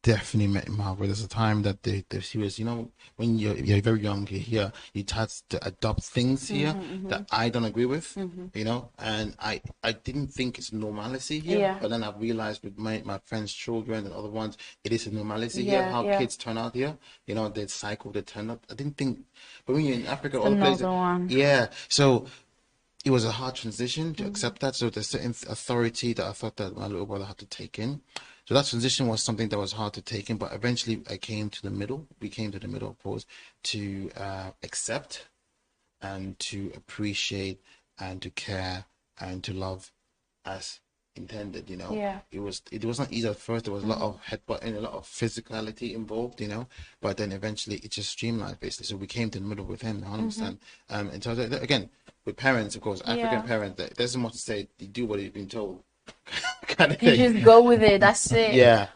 S3: definitely met him halfway. There's a time that he was, you know, when you're very young, you start to adopt things here that I don't agree with, you know, and I didn't think it's normalcy here, but then I realized with my friends' children and other ones, it is a normalcy here, how kids turn out here, you know, they cycle, they turn up. I didn't think, but when you're in Africa, all the places, so it was a hard transition to accept that. So there's certain authority that I thought that my little brother had to take in. So that transition was something that was hard to take in, but eventually I came to the middle. We came to the middle, of course, to accept and to appreciate and to care and to love as intended, you know. It was not easy at first. There was a lot of headbutting, a lot of physicality involved, you know, but then eventually it just streamlined basically. So we came to the middle with him 100%. And so again, with parents, of course, African parents, there's not much to say. You do what you've been told.
S1: Kind of you just go with it. That's it.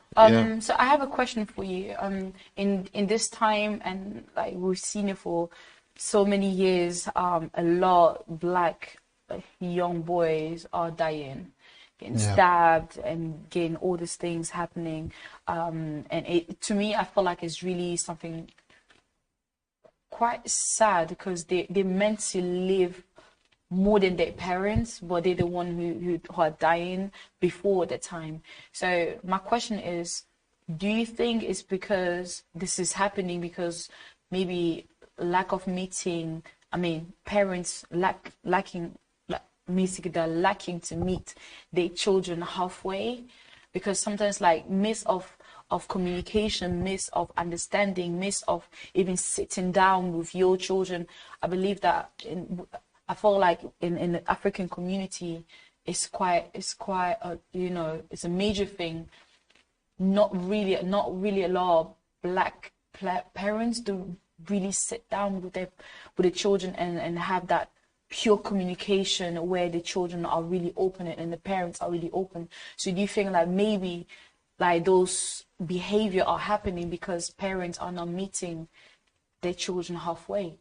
S1: So I have a question for you. In this time, and like we've seen it for so many years, a lot of black young boys are dying, getting stabbed, and getting all these things happening. And to me, I feel like it's really something quite sad because they're meant to live more than their parents, but they're the one who are dying before the time. So my question is, do you think it's because this is happening because maybe lack of meeting, parents lacking to meet their children halfway? Because sometimes like miss of communication, miss of understanding, miss of even sitting down with your children. I believe that I feel like in the African community, it's quite you know, it's a major thing. Not really a lot of black parents do really sit down with the children and have that pure communication where the children are really open and the parents are really open. So do you think like maybe like those behavior are happening because parents are not meeting their children halfway?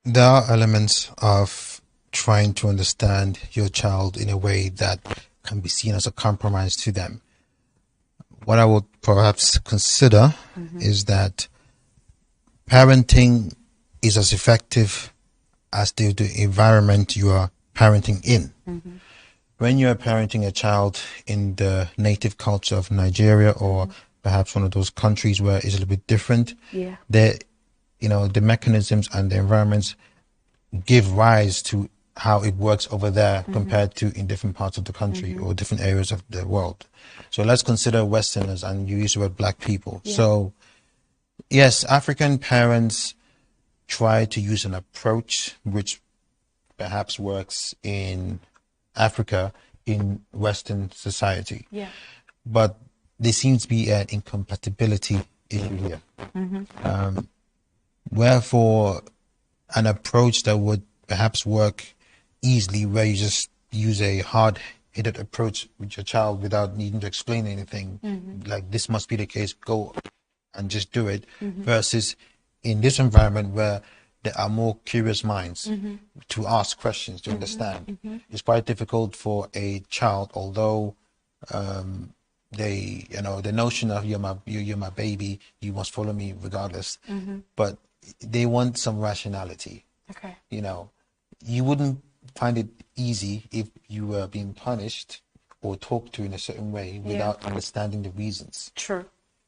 S2: There are elements of trying to understand your child in a way that can be seen as a compromise to them. What I would perhaps consider is that parenting is as effective as the environment you are parenting in. When you are parenting a child in the native culture of Nigeria or perhaps one of those countries where it's a little bit different, the mechanisms and the environments give rise to how it works over there compared to in different parts of the country or different areas of the world. So let's consider Westerners, and you use the word black people. So yes, African parents try to use an approach which perhaps works in Africa in Western society. But there seems to be an incompatibility issue here. Wherefore, an approach that would perhaps work easily, where you just use a hard-headed approach with your child without needing to explain anything, like this must be the case, go and just do it, versus in this environment where there are more curious minds to ask questions, to understand. It's quite difficult for a child, although they, the notion of you're my baby, you must follow me regardless, but they want some rationality.
S1: Okay.
S2: You wouldn't find it easy if you were being punished or talked to in a certain way without understanding the reasons.
S1: True.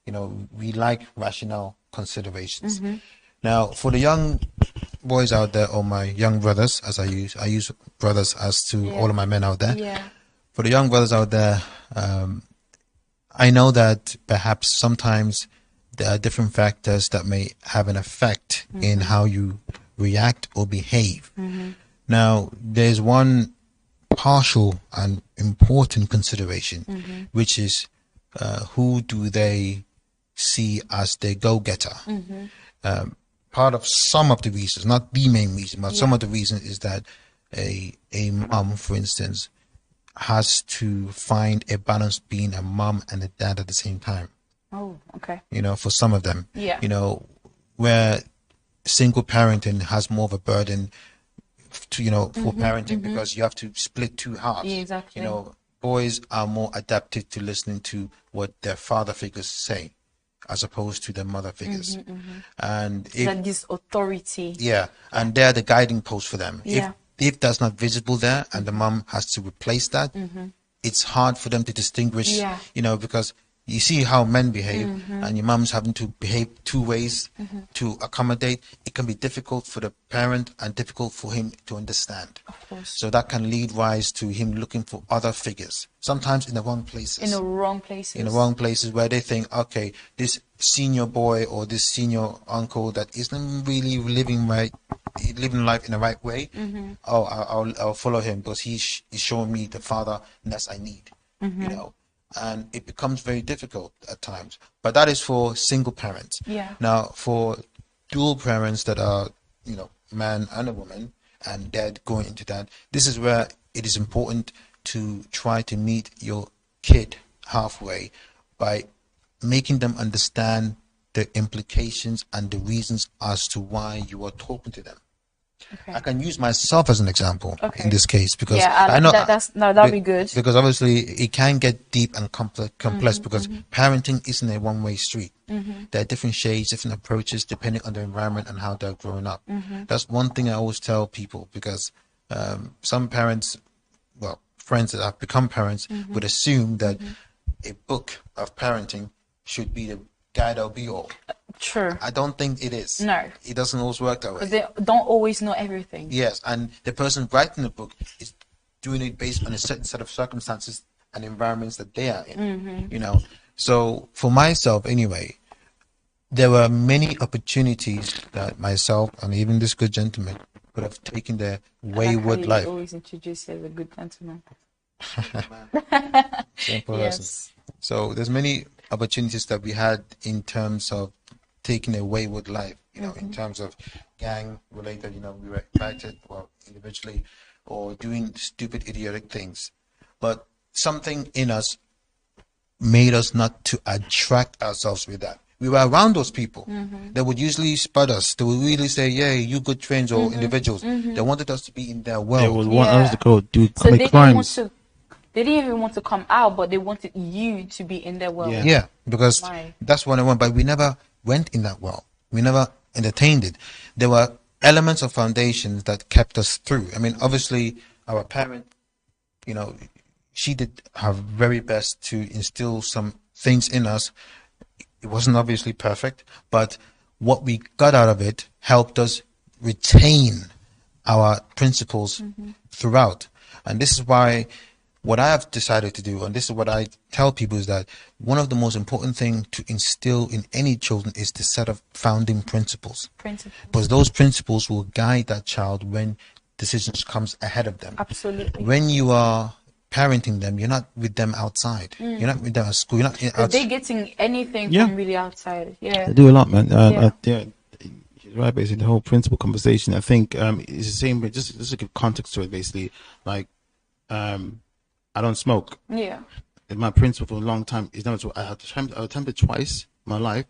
S2: We like rational considerations. Now, for the young boys out there, or my young brothers, as I use brothers as to all of my men out there.
S1: Yeah.
S2: For the young brothers out there, I know that perhaps sometimes there are different factors that may have an effect in how you react or behave. Now, there's one partial and important consideration, which is who do they see as their go-getter. Part of some of the reasons, not the main reason, but some of the reason is that a mom, for instance, has to find a balance being a mom and a dad at the same time.
S1: Oh, okay.
S2: For some of them.
S1: Yeah.
S2: Where single parenting has more of a burden to, for parenting, because you have to split two halves.
S1: Yeah, exactly.
S2: Boys are more adapted to listening to what their father figures say, as opposed to their mother figures. And
S1: that gives authority.
S2: Yeah, and they're the guiding post for them.
S1: Yeah.
S2: If that's not visible there, and the mom has to replace that, it's hard for them to distinguish. Because you see how men behave, and your mom's having to behave two ways to accommodate. It can be difficult for the parent and difficult for him to understand.
S1: Of course.
S2: So that can lead rise to him looking for other figures, sometimes in the wrong places.
S1: In the wrong places
S2: where they think, okay, this senior boy or this senior uncle that isn't really living life in the right way. I'll follow him because he's showing me the fatherness I need. And it becomes very difficult at times. But that is for single parents.
S1: Yeah.
S2: Now, for dual parents that are, man and a woman, and dad going into that, this is where it is important to try to meet your kid halfway by making them understand the implications and the reasons as to why you are talking to them.
S1: Okay.
S2: I can use myself as an example in this case, because
S1: I know that'd be good,
S2: because obviously it can get deep and complex because parenting isn't a one-way street. There are different shades, different approaches depending on their environment and how they're growing up. That's one thing I always tell people, because some parents, friends that have become parents, would assume that a book of parenting should be the guide or be all.
S1: True.
S2: I don't think it is.
S1: No.
S2: It doesn't always work that way.
S1: Because they don't always know everything.
S2: Yes, and the person writing the book is doing it based on a certain set of circumstances and environments that they are in. So for myself anyway, there were many opportunities that myself and even this good gentleman could have taken their wayward life.
S1: You always introduce you as a good gentleman.
S2: Simple person. So there's many opportunities that we had in terms of taking a wayward life, in terms of gang related, we were impacted, individually, or doing stupid, idiotic things. But something in us made us not to attract ourselves with that. We were around those people. They would usually spot us. They would really say, yeah, you good friends or individuals. They wanted us to be in their world.
S3: They would want us to go do
S1: so
S3: commit crimes.
S1: They didn't even want to come out, but they wanted you to be in their world.
S2: Yeah, because that's what I want. But we never went in that world. We never entertained it. There were elements of foundations that kept us through. I mean, obviously, our parent, she did her very best to instill some things in us. It wasn't obviously perfect, but what we got out of it helped us retain our principles throughout. And this is why what I have decided to do, and this is what I tell people, is that one of the most important things to instill in any children is the set of founding principles. Because those principles will guide that child when decisions comes ahead of them.
S1: Absolutely.
S2: When you are parenting them, you're not with them outside. You're not with them at school. You're not.
S1: They're getting anything from really outside. Yeah.
S3: They do a lot, man. Right, basically the whole principle conversation. I think it's the same. But just to give context to it, basically, like I don't smoke.
S1: Yeah.
S3: And my principle for a long time is never to. I attempted twice in my life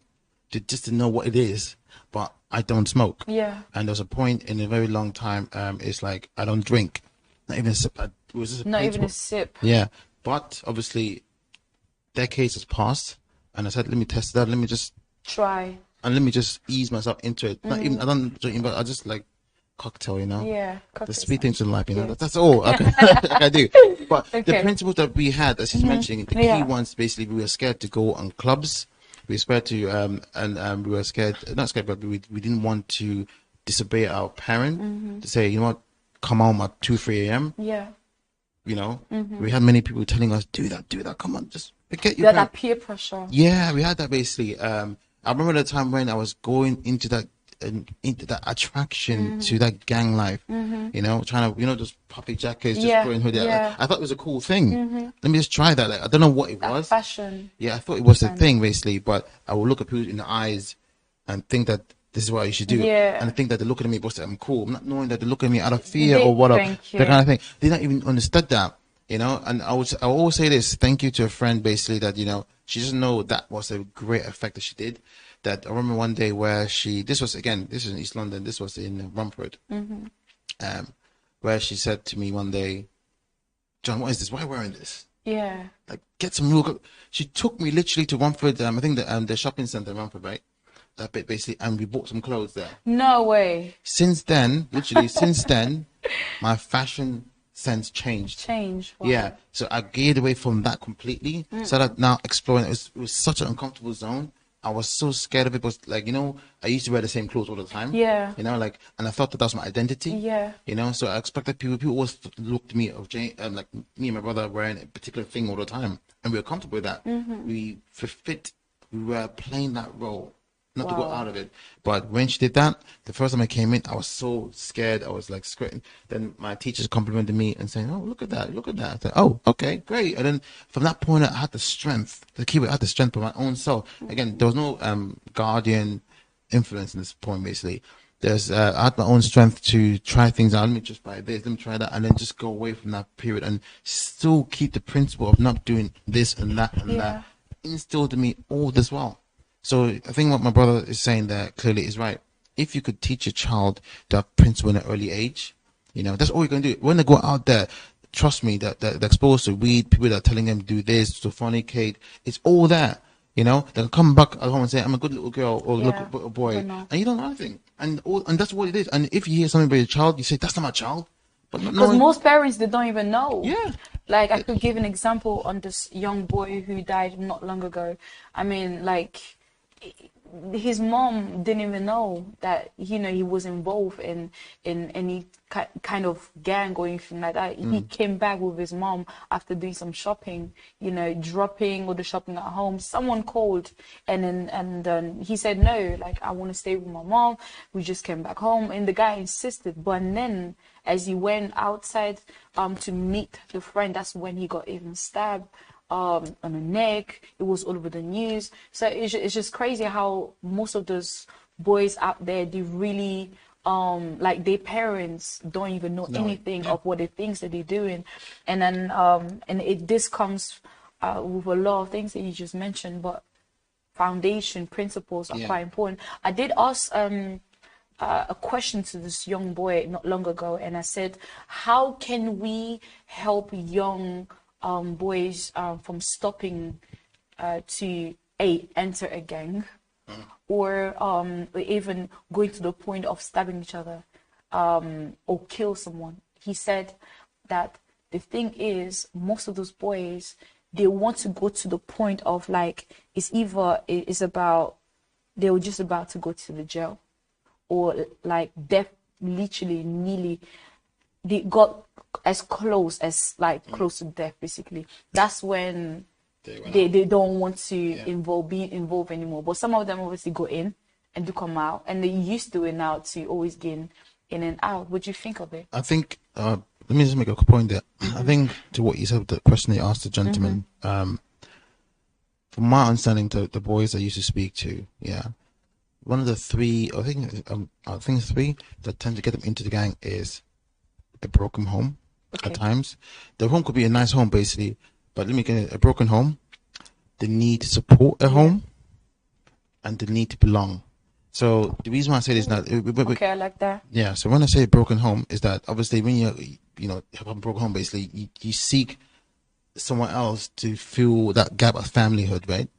S3: just to know what it is. But I don't smoke.
S1: Yeah.
S3: And there was a point in a very long time. It's like I don't drink, not even a sip. It was just
S1: Not even
S3: principle.
S1: a sip.
S3: Yeah, but obviously, decades has passed, and I said, let me test that. Let me just
S1: Try.
S3: and let me just ease myself into it. Not even I don't drink, but I just like cocktail, you know.
S1: Yeah.
S3: The
S1: cocktails.
S3: sweet things in life, you know.
S1: Yeah.
S3: That's all I can, I do. But the
S1: Okay.
S3: principles that we had, as he's mentioning, the key
S1: Yeah.
S3: ones basically, we were scared to go on clubs. We were scared to we were scared, not scared, but we didn't want to disobey our parent to say, you know what, come home at 2-3 a.m.
S1: Yeah.
S3: You know, we had many people telling us, do that, come on, just forget your
S1: Yeah,
S3: parent.
S1: that peer pressure.
S3: Yeah, we had that basically. I remember the time when I was going into that attraction to that gang life. You know, trying to, you know, those puffy jackets, just
S1: Yeah,
S3: throwing hoodie.
S1: yeah.
S3: I thought it was a cool thing. Let me just try that. Like, I don't know what it
S1: That
S3: was.
S1: fashion.
S3: Yeah, I thought it was a thing basically, but I would look at people in the eyes and think that this is what you should do.
S1: Yeah.
S3: And I think that they're looking at me because I'm cool. I'm not knowing that they're looking at me out of fear
S1: They-
S3: or what,
S1: thank
S3: that
S1: you.
S3: kind of thing. They don't even understood that, you know. And I will always say this: thank you to a friend, basically, that, you know, she doesn't know that was a great effect that she did. That I remember one day where this was in East London. This was in Romford, where she said to me one day, "John, what is this? Why are you wearing this?
S1: Yeah.
S3: Like, get some real." She took me literally to Romford. I think the shopping centre in Romford, right? That bit basically, and we bought some clothes there.
S1: No way.
S3: Since then, literally, my fashion sense changed.
S1: Change. Wow.
S3: Yeah, so I geared away from that completely. Started now exploring. It was such an uncomfortable zone. I was so scared of it. But like, you know, I used to wear the same clothes all the time.
S1: Yeah.
S3: You know, like, and I thought that was my identity.
S1: Yeah.
S3: You know, so I expected people always looked at me like me and my brother wearing a particular thing all the time, and we were comfortable with that. We were playing that role. Not to go out of it. But when she did that, the first time I came in, I was so scared. I was like squirting. Then my teachers complimented me and saying, "Oh, look at that, look at that." I said, "Oh, okay, great." And then from that point, I had the strength. The keyword, I had the strength of my own self. Again, there was no guardian influence in this point. Basically, I had my own strength to try things out. Let me just buy this. Let me try that, and then just go away from that period and still keep the principle of not doing this and that and that instilled in me all this while. So I think what my brother is saying there clearly is right. If you could teach a child that principle in an early age, you know, that's all you're going to do. When they go out there, trust me, that they're exposed to weed, people that are telling them to do this, to fornicate, it's all there. You know, they'll come back at home and say, "I'm a good little girl," or "Look, a boy," and you don't know anything. And that's what it is. And if you hear something about your child, you say, "That's not my child." But
S1: Because most parents, they don't even know.
S3: Yeah.
S1: Like, I could give an example on this young boy who died not long ago. I mean, like, his mom didn't even know that, you know, he was involved in any kind of gang or anything like that. He came back with his mom after doing some shopping, you know, dropping all the shopping at home. Someone called and he said, "No, like, I want to stay with my mom. We just came back home." And the guy insisted. But then as he went outside to meet the friend, that's when he got even stabbed on the neck. It was all over the news. So it's just crazy how most of those boys out there, they really like, their parents don't even know anything of what they think that they're doing. And then this comes with a lot of things that you just mentioned, but foundation principles are quite important. I did ask a question to this young boy not long ago, and I said, how can we help young boys from stopping to enter a gang, or even going to the point of stabbing each other or kill someone? He said that the thing is, most of those boys, they want to go to the point of, like, they were just about to go to the jail, or like death, literally nearly. They got as close as, like, close to death, basically. That's when they don't want to be involved anymore. But some of them obviously go in and do come out, and they used to it now to always get in and out. What do you think of it?
S3: I think, let me just make a point there. I think to what you said, the question they asked the gentleman, from my understanding, the boys I used to speak to, one of the three, I think three that tend to get them into the gang is a broken home. At times, the home could be a nice home, basically, but let me get it, a broken home. They need support at home, and the need to belong. So the reason why I say this now,
S1: Okay, I like that.
S3: yeah. So when I say broken home, is that obviously when you know, have a broken home, basically you seek someone else to fill that gap of familyhood, right?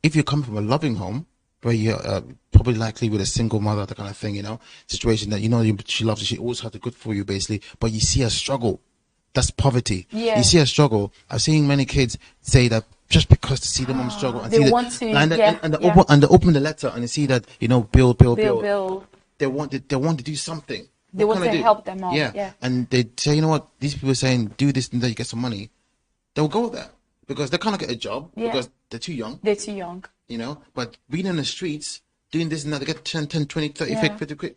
S3: If you come from a loving home where you're probably likely with a single mother, that kind of thing, you know, situation that she loves you, she always had the good for you, basically, but you see her struggle. That's poverty.
S1: Yeah.
S3: You see her struggle. I've seen many kids say that just because to see the mom struggle and
S1: They
S3: see
S1: want
S3: that,
S1: to,
S3: they open the letter and they see that, you know, bill.
S1: Bill.
S3: They want to do something.
S1: They
S3: What
S1: want
S3: can I
S1: to
S3: do?
S1: help them out.
S3: Yeah.
S1: Yeah.
S3: And they say, you know what, these people are saying do this and then you get some money. They'll go there because they can't get a job because they're too young.
S1: They're too young.
S3: You know, but being in the streets, doing this and that, they get 10, 20, 30, 50 quid.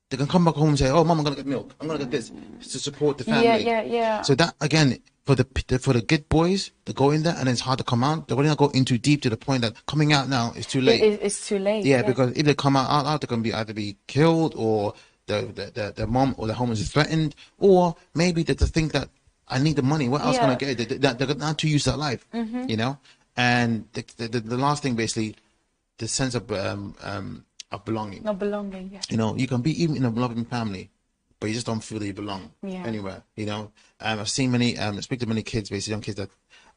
S3: They can come back home and say, oh, mom, I'm going to get milk. I'm going to get this to support the family.
S1: Yeah.
S3: So that, again, for the good boys, they go in there and it's hard to come out. They're going to go in too deep to the point that coming out now is too late.
S1: It's too late.
S3: Yeah, because if they come out, they're going to either be killed or their mom or their home is threatened, or maybe they just think that I need the money. What else can I get? They're not too used to life, you know? And the last thing, basically, the sense of belonging.
S1: Not belonging, yeah.
S3: You know, you can be even in a loving family, but you just don't feel that you belong anywhere. You know, I've seen many, speak to many kids, basically young kids that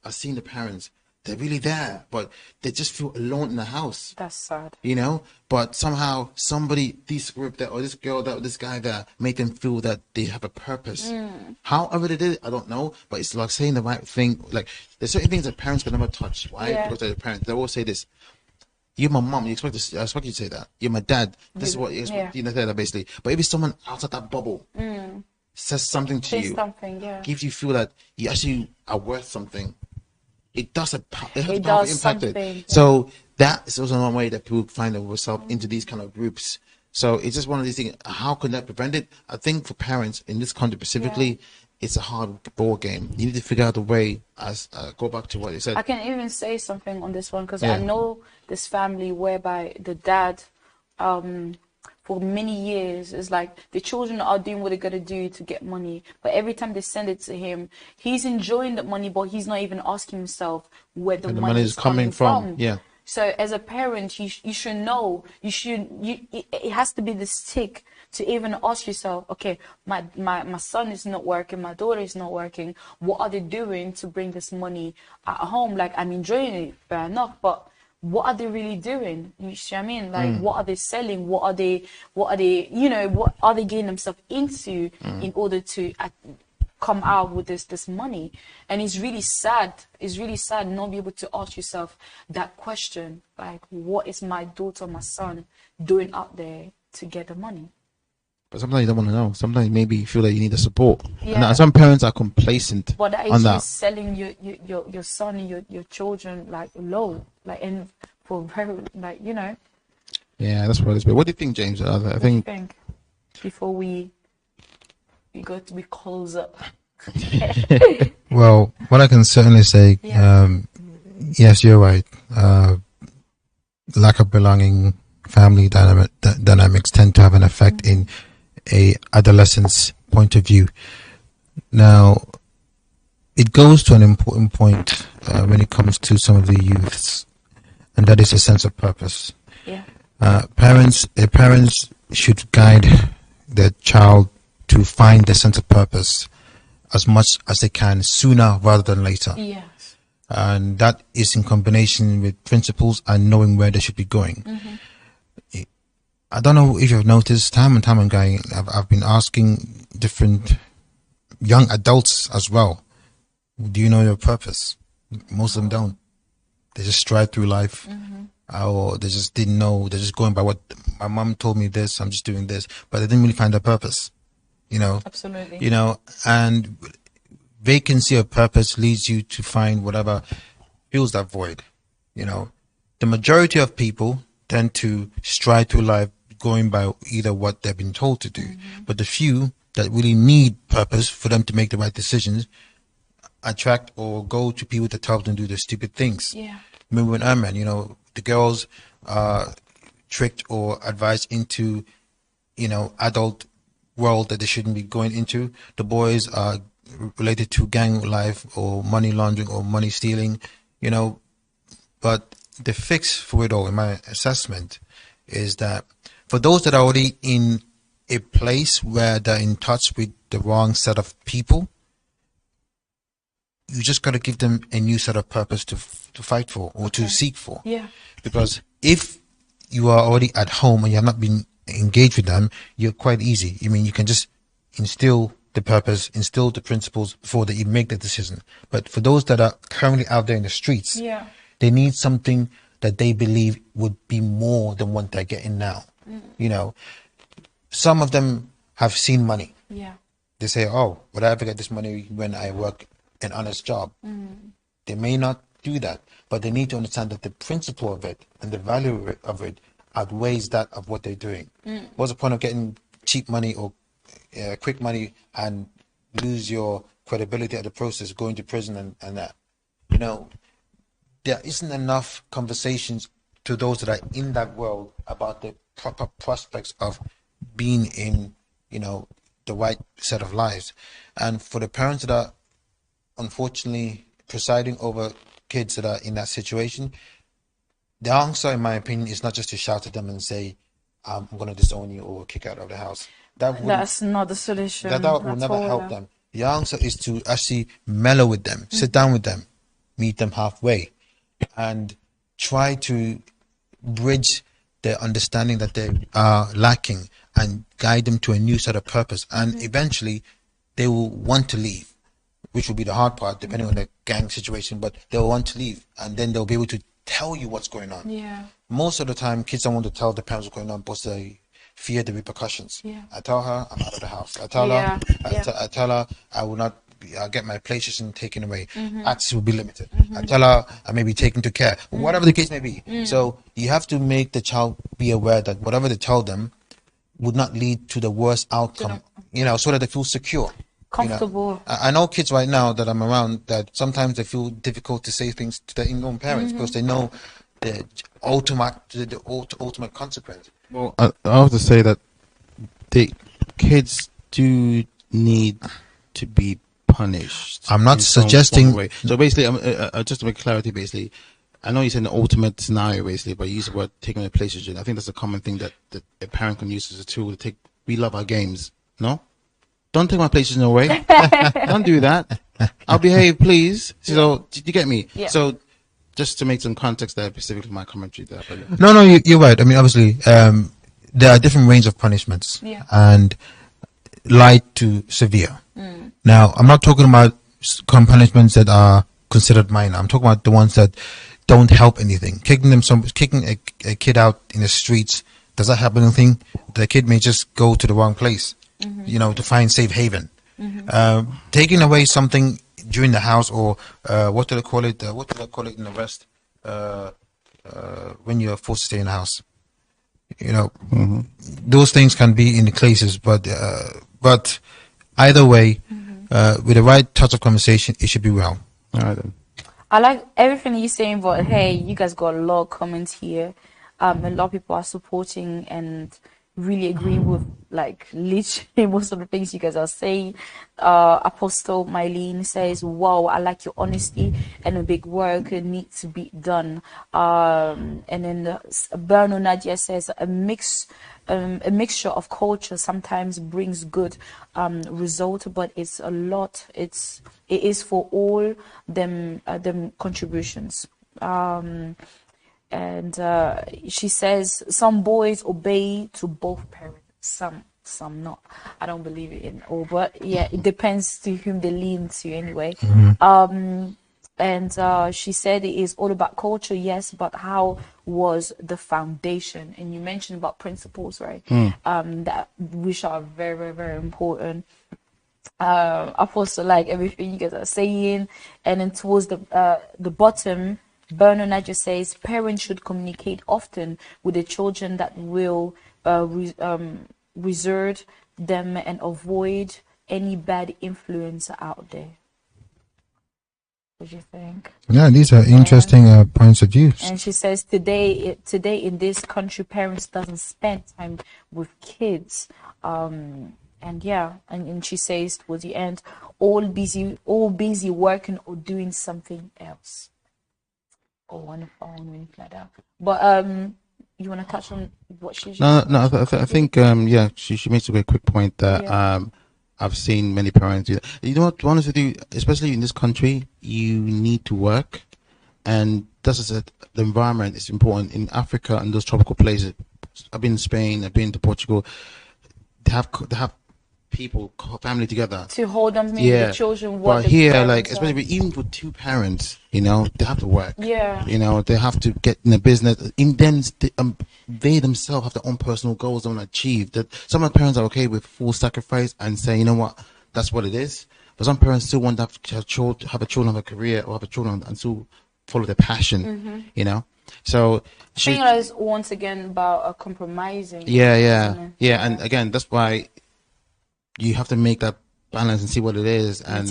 S3: I've seen the parents. They're really there, but they just feel alone in the house.
S1: That's sad.
S3: You know, but somehow somebody, this group that, or this girl that, or this guy that, made them feel that they have a purpose. However they did it, I don't know, but it's like saying the right thing. Like there's certain things that parents can never touch. Why?
S1: Yeah.
S3: Because they're the parents. They always say this. You're my mom. I expect you to say that. You're my dad. This is what you expect. You know, that basically. But if it's someone outside that bubble says something to you, gives you feel that you actually are worth something, it does impact it.
S1: Yeah.
S3: So that is also one way that people find themselves into these kind of groups. So it's just one of these things. How can that prevent it? I think for parents in this country specifically, it's a hard ball game. You need to figure out a way. As go back to what you said.
S1: I can even say something on this one because I know this family whereby the dad, for many years, is like the children are doing what they gotta do to get money, but every time they send it to him, he's enjoying the money, but he's not even asking himself where the money is coming from.
S3: Yeah.
S1: So as a parent, you should know. It has to be this tick to even ask yourself, okay, my son is not working, my daughter is not working. What are they doing to bring this money at home? Like, I'm enjoying it, fair enough, but what are they really doing? You see what I mean? Like, what are they selling? What are they, you know, what are they getting themselves into in order to come out with this money? And it's really sad not be able to ask yourself that question, like, what is my daughter, my son doing out there to get the money?
S3: But sometimes you don't want to know. Sometimes maybe you feel that you need the support.
S1: Yeah.
S3: And some parents are complacent
S1: but that
S3: on
S1: is
S3: that.
S1: selling your son and your children like low, like, and for very, like, you know.
S3: Yeah, that's what it is. But what do you think, James? I
S1: What do you think before we go to be calls up?
S2: Well, what I can certainly say, yes, you're right. Lack of belonging, family dynamics tend to have an effect in a adolescent's point of view. Now, it goes to an important point when it comes to some of the youths, and that is a sense of purpose.
S1: Yeah.
S2: Parents should guide their child to find their sense of purpose as much as they can, sooner rather than later.
S1: Yes.
S2: And that is in combination with principles and knowing where they should be going. I don't know if you've noticed, time and time again, I've been asking different young adults as well, do you know your purpose? Most of them don't. They just stride through life, or they just didn't know. They're just going by what my mom told me this, I'm just doing this, but they didn't really find their purpose, you know?
S1: Absolutely.
S2: You know, and vacancy of purpose leads you to find whatever fills that void, you know? The majority of people tend to stride through life going by either what they've been told to do, but the few that really need purpose for them to make the right decisions attract or go to people that help them do the stupid things.
S1: Yeah.
S2: Remember when Iron Man, you know, the girls are tricked or advised into, you know, adult world that they shouldn't be going into. The boys are related to gang life or money laundering or money stealing, you know, but the fix for it all, in my assessment, is that for those that are already in a place where they're in touch with the wrong set of people, you just got to give them a new set of purpose to fight for or to seek for.
S1: Yeah.
S2: Because if you are already at home and you have not been engaged with them, you're quite easy. I mean, you can just instill the purpose, instill the principles before that you make the decision. But for those that are currently out there in the streets,
S1: Yeah.
S2: they need something that they believe would be more than what they're getting now. You know, some of them have seen money.
S1: Yeah.
S2: They say, oh, would I ever get this money when I work an honest job? They may not do that, but they need to understand that the principle of it and the value of it outweighs that of what they're doing. What's the point of getting cheap money or quick money and lose your credibility at the process, going to prison and that? You know, there isn't enough conversations to those that are in that world about the proper prospects of being in, you know, the right set of lives. And for the parents that are unfortunately presiding over kids that are in that situation, the answer, in my opinion, is not just to shout at them and say, I'm going to disown you or kick out of the house.
S1: That's not the solution.
S2: That will never help them. The answer is to actually mellow with them, sit down with them, meet them halfway, and try to bridge the understanding that they are lacking and guide them to a new set of purpose. And eventually they will want to leave, which will be the hard part depending on the gang situation, but they'll want to leave and then they'll be able to tell you what's going on.
S1: Yeah.
S2: Most of the time kids don't want to tell the parents what's going on because they fear the repercussions.
S1: Yeah.
S2: I tell her I'm out of the house. I tell her I tell her I will not I'll get my PlayStation taken away. Access will be limited. I tell her I may be taken to care. Whatever the case may be. So you have to make the child be aware that whatever they tell them would not lead to the worst outcome, you know, so that they feel secure.
S1: Comfortable.
S2: You know? I know kids right now that I'm around that sometimes they feel difficult to say things to their own parents because they know the ultimate consequence.
S3: Well, I have to say that the kids do need to be punished.
S2: I'm not suggesting.
S3: Way. So basically, just to make clarity, basically, I know you said the ultimate scenario, basically, but you use the word taking a PlayStation. I think that's a common thing that a parent can use as a tool to take. We love our games. No, don't take my PlayStation away. Don't do that. I'll behave, please. So, did you get me?
S1: Yeah.
S3: So, just to make some context there, specifically my commentary there. But yeah.
S2: No, you're right. I mean, obviously, there are different range of punishments, and light to severe. Now, I'm not talking about punishments that are considered minor. I'm talking about the ones that don't help anything. Kicking a kid out in the streets, does that help anything? The kid may just go to the wrong place, you know, to find safe haven. Taking away something during the house, or what do they call it? What do they call it in the West? When you're forced to stay in the house, you know, those things can be in the cases, but either way, with the right touch of conversation, it should be well.
S3: All right then.
S1: I like everything you're saying, but hey, you guys got a lot of comments here. A lot of people are supporting and really agreeing with like literally most of the things you guys are saying. Apostle Mylene says, wow, I like your honesty and a big work needs to be done. And then Berno Nadia says a mixture of culture sometimes brings good result, but it is for all them contributions. And she says some boys obey to both parents, some not. I don't believe it in all, but yeah, it depends to whom they lean to anyway. And she said it is all about culture, yes, but how was the foundation? And you mentioned about principles, right? That which are very, very, very important. I've also like everything you guys are saying. And then towards the bottom, Berno Naja says parents should communicate often with the children that will reserve them and avoid any bad influence out there. What do you think?
S2: Yeah, these are interesting points of view.
S1: And she says today in this country, parents doesn't spend time with kids. And yeah, and she says towards the end, all busy working or doing something else. or on the phone or anything like that. But you want to touch on what she just
S3: No. I think yeah, she makes a very quick point that I've seen many parents do that. You know what? To be honest with you, especially in this country, you need to work, and that's just it. The environment is important in Africa and those tropical places. I've been in Spain. I've been to Portugal. They have people, family together
S1: to hold them, maybe the children work.
S3: But here, like, especially even for two parents, you know, they have to work.
S1: Yeah.
S3: You know, they have to get in a business. In then they themselves have their own personal goals they want to achieve. That some of the parents are okay with full sacrifice and say, you know what, that's what it is. But some parents still want to have children, have a career, or have a children and still follow their passion. You know. So
S1: I think that is once again about compromising.
S3: Yeah. And again, that's why you have to make that balance and see what it is and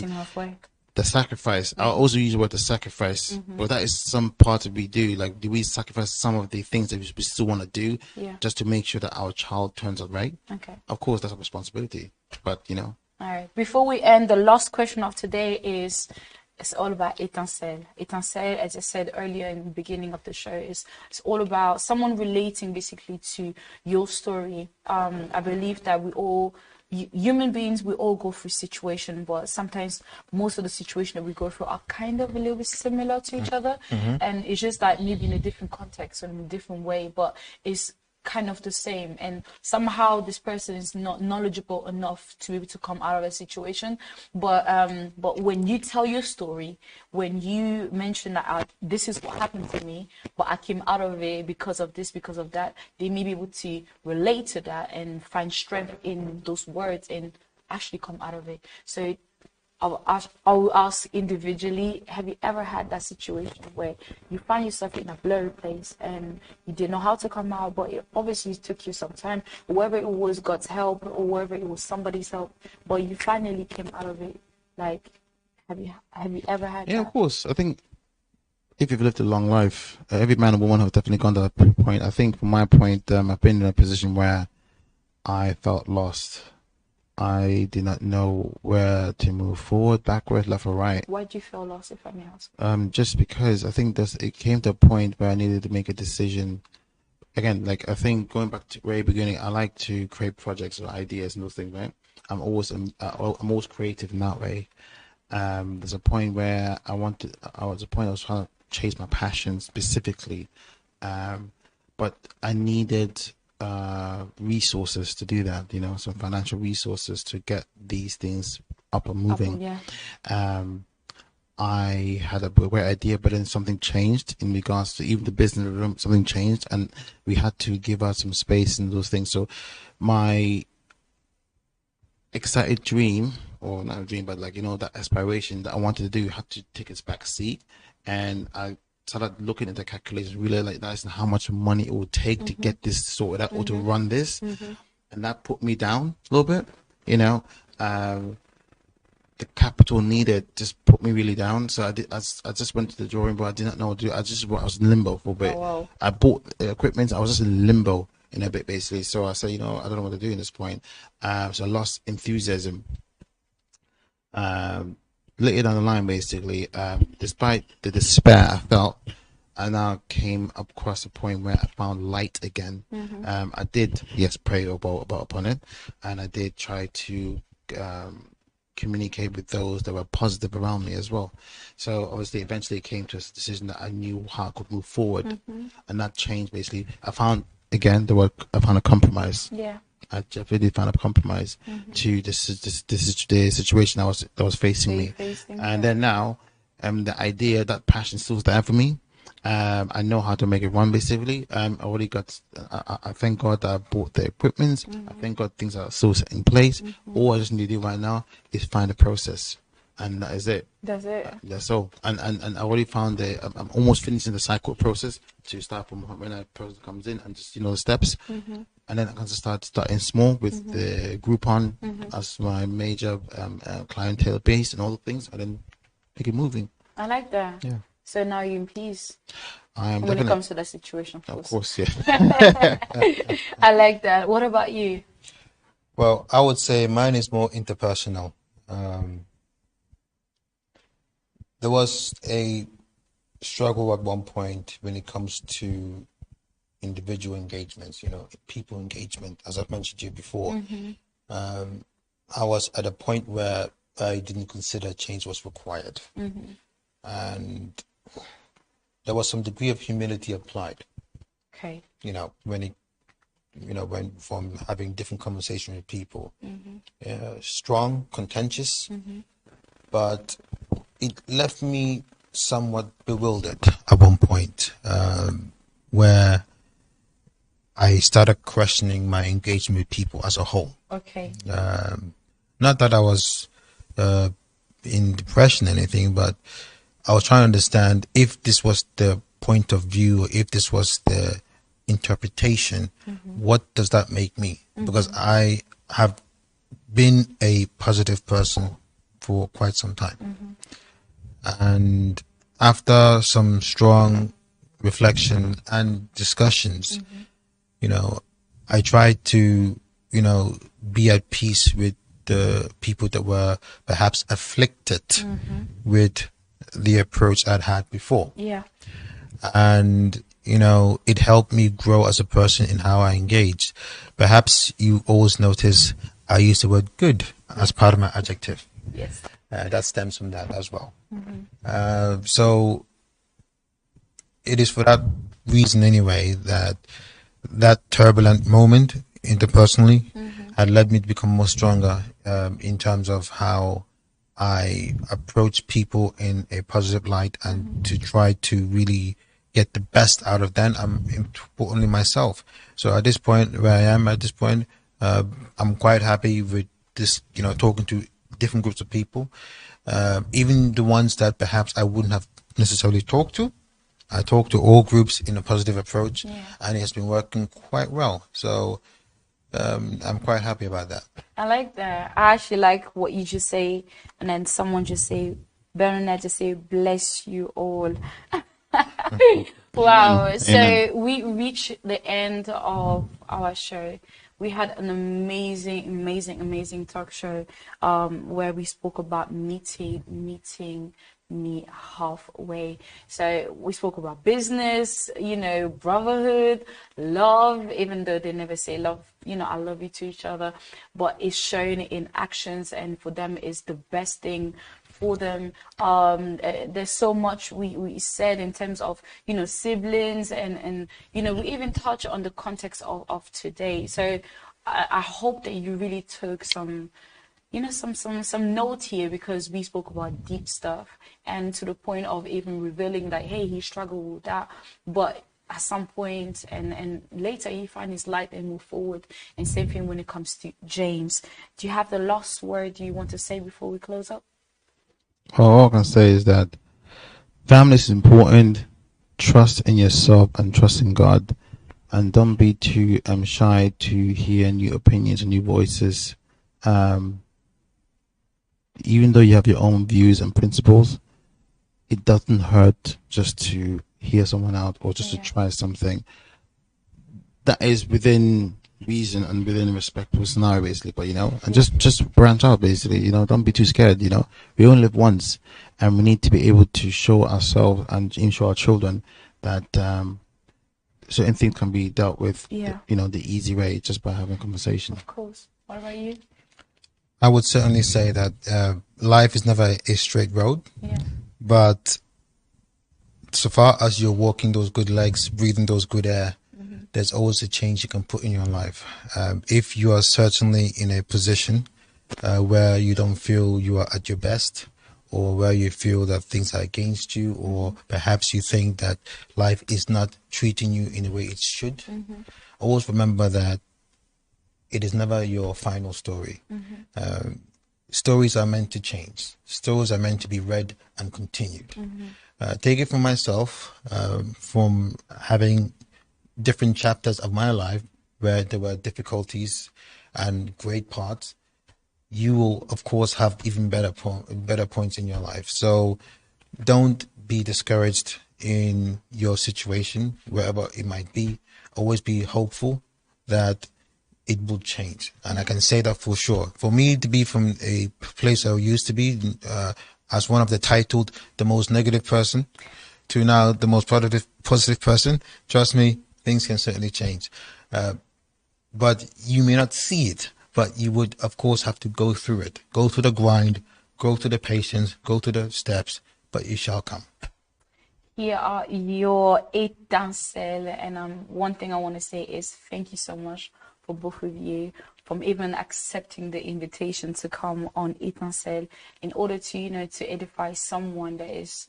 S3: the sacrifice. I'll also use the word the sacrifice, but that is some part that we do. Like, do we sacrifice some of the things that we still want to do just to make sure that our child turns out right? Okay. Of course, that's a responsibility, but you know.
S1: All right. Before we end, the last question of today is. It's all about Étincelle. Étincelle, as I said earlier in the beginning of the show, it's all about someone relating basically to your story. I believe that we all, human beings, we all go through situations, but sometimes most of the situations that we go through are kind of a little bit similar to each other. And it's just that maybe in a different context and in a different way, but it's kind of the same, and somehow this person is not knowledgeable enough to be able to come out of a situation, but when you tell your story, when you mention that this is what happened to me, but I came out of it because of this, because of that, they may be able to relate to that and find strength in those words and actually come out of it. So I will ask individually, have you ever had that situation where you find yourself in a blurry place and you didn't know how to come out, but it obviously took you some time, whether it was God's help or whether it was somebody's help, but you finally came out of it? Like, have you ever had that?
S3: Yeah, of course. I think if you've lived a long life, every man and woman have definitely gone to that point. I think from my point, I've been in a position where I felt lost. I did not know where to move forward, backward, left or right.
S1: Why did you feel lost, if I may ask?
S3: Just because I think it came to a point where I needed to make a decision. Again, like, I think going back to the very beginning, I like to create projects or ideas and those things, right? I'm always creative in that way. There's a point where I was trying to chase my passion specifically, but I needed resources to do that, you know, some financial resources to get these things up and moving. I had a great idea, but then something changed in regards to even the business room. Something changed, and we had to give us some space and those things. So my excited dream, or not a dream, but like, you know, that aspiration that I wanted to do had to take its back seat, and I started looking at the calculations, really like that's how much money it would take to get this sorted out or to run this, and that put me down a little bit. You know, the capital needed just put me really down. So I just went to the drawing board. I did not know what to do. I was in limbo for a bit. Oh, wow. I bought the equipment. I was just in limbo in a bit, basically. So I said, you know, I don't know what to do in this point. So I lost enthusiasm. Later down the line, basically, despite the despair I felt, I now came across a point where I found light again. I did, yes, pray upon it, and I did try to communicate with those that were positive around me as well. So obviously, eventually, it came to a decision that I knew how I could move forward, and that changed. Basically, I found a compromise. Yeah. I definitely found a compromise to the situation that was facing me. And then now, the idea, that passion still there for me. I know how to make it run, basically. I already got, I thank God that I bought the equipment. I thank God things are still set in place. All I just need to do right now is find a process. And that is it. That's it. That's all. And I already found I'm almost finishing the cycle process to start from when a person comes in and just, you know, the steps. And then I can just starting small with the Groupon as my major clientele base and all the things, and then make it moving.
S1: I like that. Yeah. So now you're in peace.
S3: I am.
S1: When it comes to that situation,
S3: of course, yeah.
S1: I like that. What about you?
S2: Well, I would say mine is more interpersonal. There was a struggle at one point when it comes to individual engagements, people engagement, as I've mentioned to you before. I was at a point where I didn't consider change was required. And there was some degree of humility applied.
S1: Okay.
S2: When from having different conversations with people. Strong, contentious, but it left me somewhat bewildered at one point, where I started questioning my engagement with people as a whole.
S1: Okay.
S2: Not that I was in depression or anything, but I was trying to understand if this was the point of view, if this was the interpretation, what does that make me? Because I have been a positive person for quite some time. And after some strong reflection and discussions, I tried to, be at peace with the people that were perhaps afflicted with the approach I'd had before.
S1: Yeah.
S2: And, it helped me grow as a person in how I engaged. Perhaps you always notice I use the word good as part of my adjective.
S1: Yes.
S2: That stems from that as well. So it is for that reason anyway that turbulent moment interpersonally had led me to become more stronger in terms of how I approach people in a positive light and to try to really get the best out of them. I'm importantly myself. So at this point where I am at this point, I'm quite happy with this, talking to different groups of people, even the ones that perhaps I wouldn't have necessarily talked to. I talk to all groups in a positive approach, and it has been working quite well. So I'm quite happy about that.
S1: I like that. I actually like what you just say, and then someone just say, Bernadette just say, bless you all. Wow. So we reached the end of our show. We had an amazing talk show where we spoke about meeting me halfway. So we spoke about business, brotherhood, love, even though they never say love, I love you to each other, but it's shown in actions, and for them is the best thing for them. There's so much we said in terms of, siblings and we even touch on the context of today. So I hope that you really took some note here, because we spoke about deep stuff, and to the point of even revealing that, hey, he struggled with that, but at some point and later he find his light and move forward. And same thing when it comes to James. Do you have the last word you want to say before we close up?
S3: All I can say is that family is important. Trust in yourself and trust in God, and don't be too shy to hear new opinions and new voices. Even though you have your own views and principles, it doesn't hurt just to hear someone out or just to try something that is within reason and within a respectful scenario, basically. But and just branch out, basically. Don't be too scared. We only live once, and we need to be able to show ourselves and show our children that certain things can be dealt with the easy way, just by having a conversation.
S1: Of course. What about you?
S2: I would certainly say that life is never a straight road, but so far as you're walking those good legs, breathing those good air, there's always a change you can put in your life. If you are certainly in a position where you don't feel you are at your best, or where you feel that things are against you, or perhaps you think that life is not treating you in the way it should, always remember that it is never your final story. Stories are meant to change. Stories are meant to be read and continued. Take it from myself, from having different chapters of my life where there were difficulties and great parts. You will, of course, have even better points in your life. So don't be discouraged in your situation, wherever it might be. Always be hopeful that it will change. And I can say that for sure. For me to be from a place I used to be, as one of the titled, the most negative person, to now the most positive person, trust me, things can certainly change. But you may not see it, but you would, of course, have to go through it. Go through the grind, go through the patience, go through the steps, but it shall come.
S1: Here are your Étincelle, and one thing I want to say is thank you so much for both of you, from even accepting the invitation to come on Étincelle in order to, you know, to edify someone that is,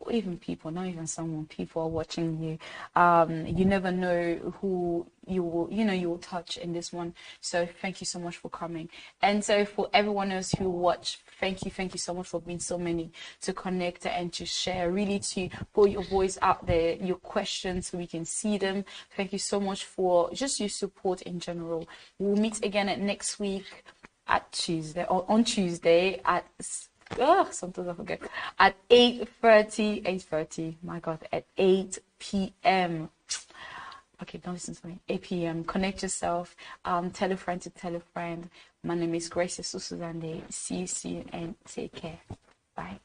S1: or even people, not even someone, people are watching you. You never know who you will, you know, you will touch in this one. So thank you so much for coming. And so for everyone else who watch, thank you so much for being so many to connect and to share, really to put your voice out there, your questions, so we can see them. Thank you so much for just your support in general. We'll meet again next week at Tuesday, or on Tuesday at sometimes I forget. At 8:30, my God, at 8 p.m. Okay, don't listen to me. 8 p.m. Connect yourself. Tell a friend to tell a friend. My name is Grace Susuzande. See you soon and take care. Bye.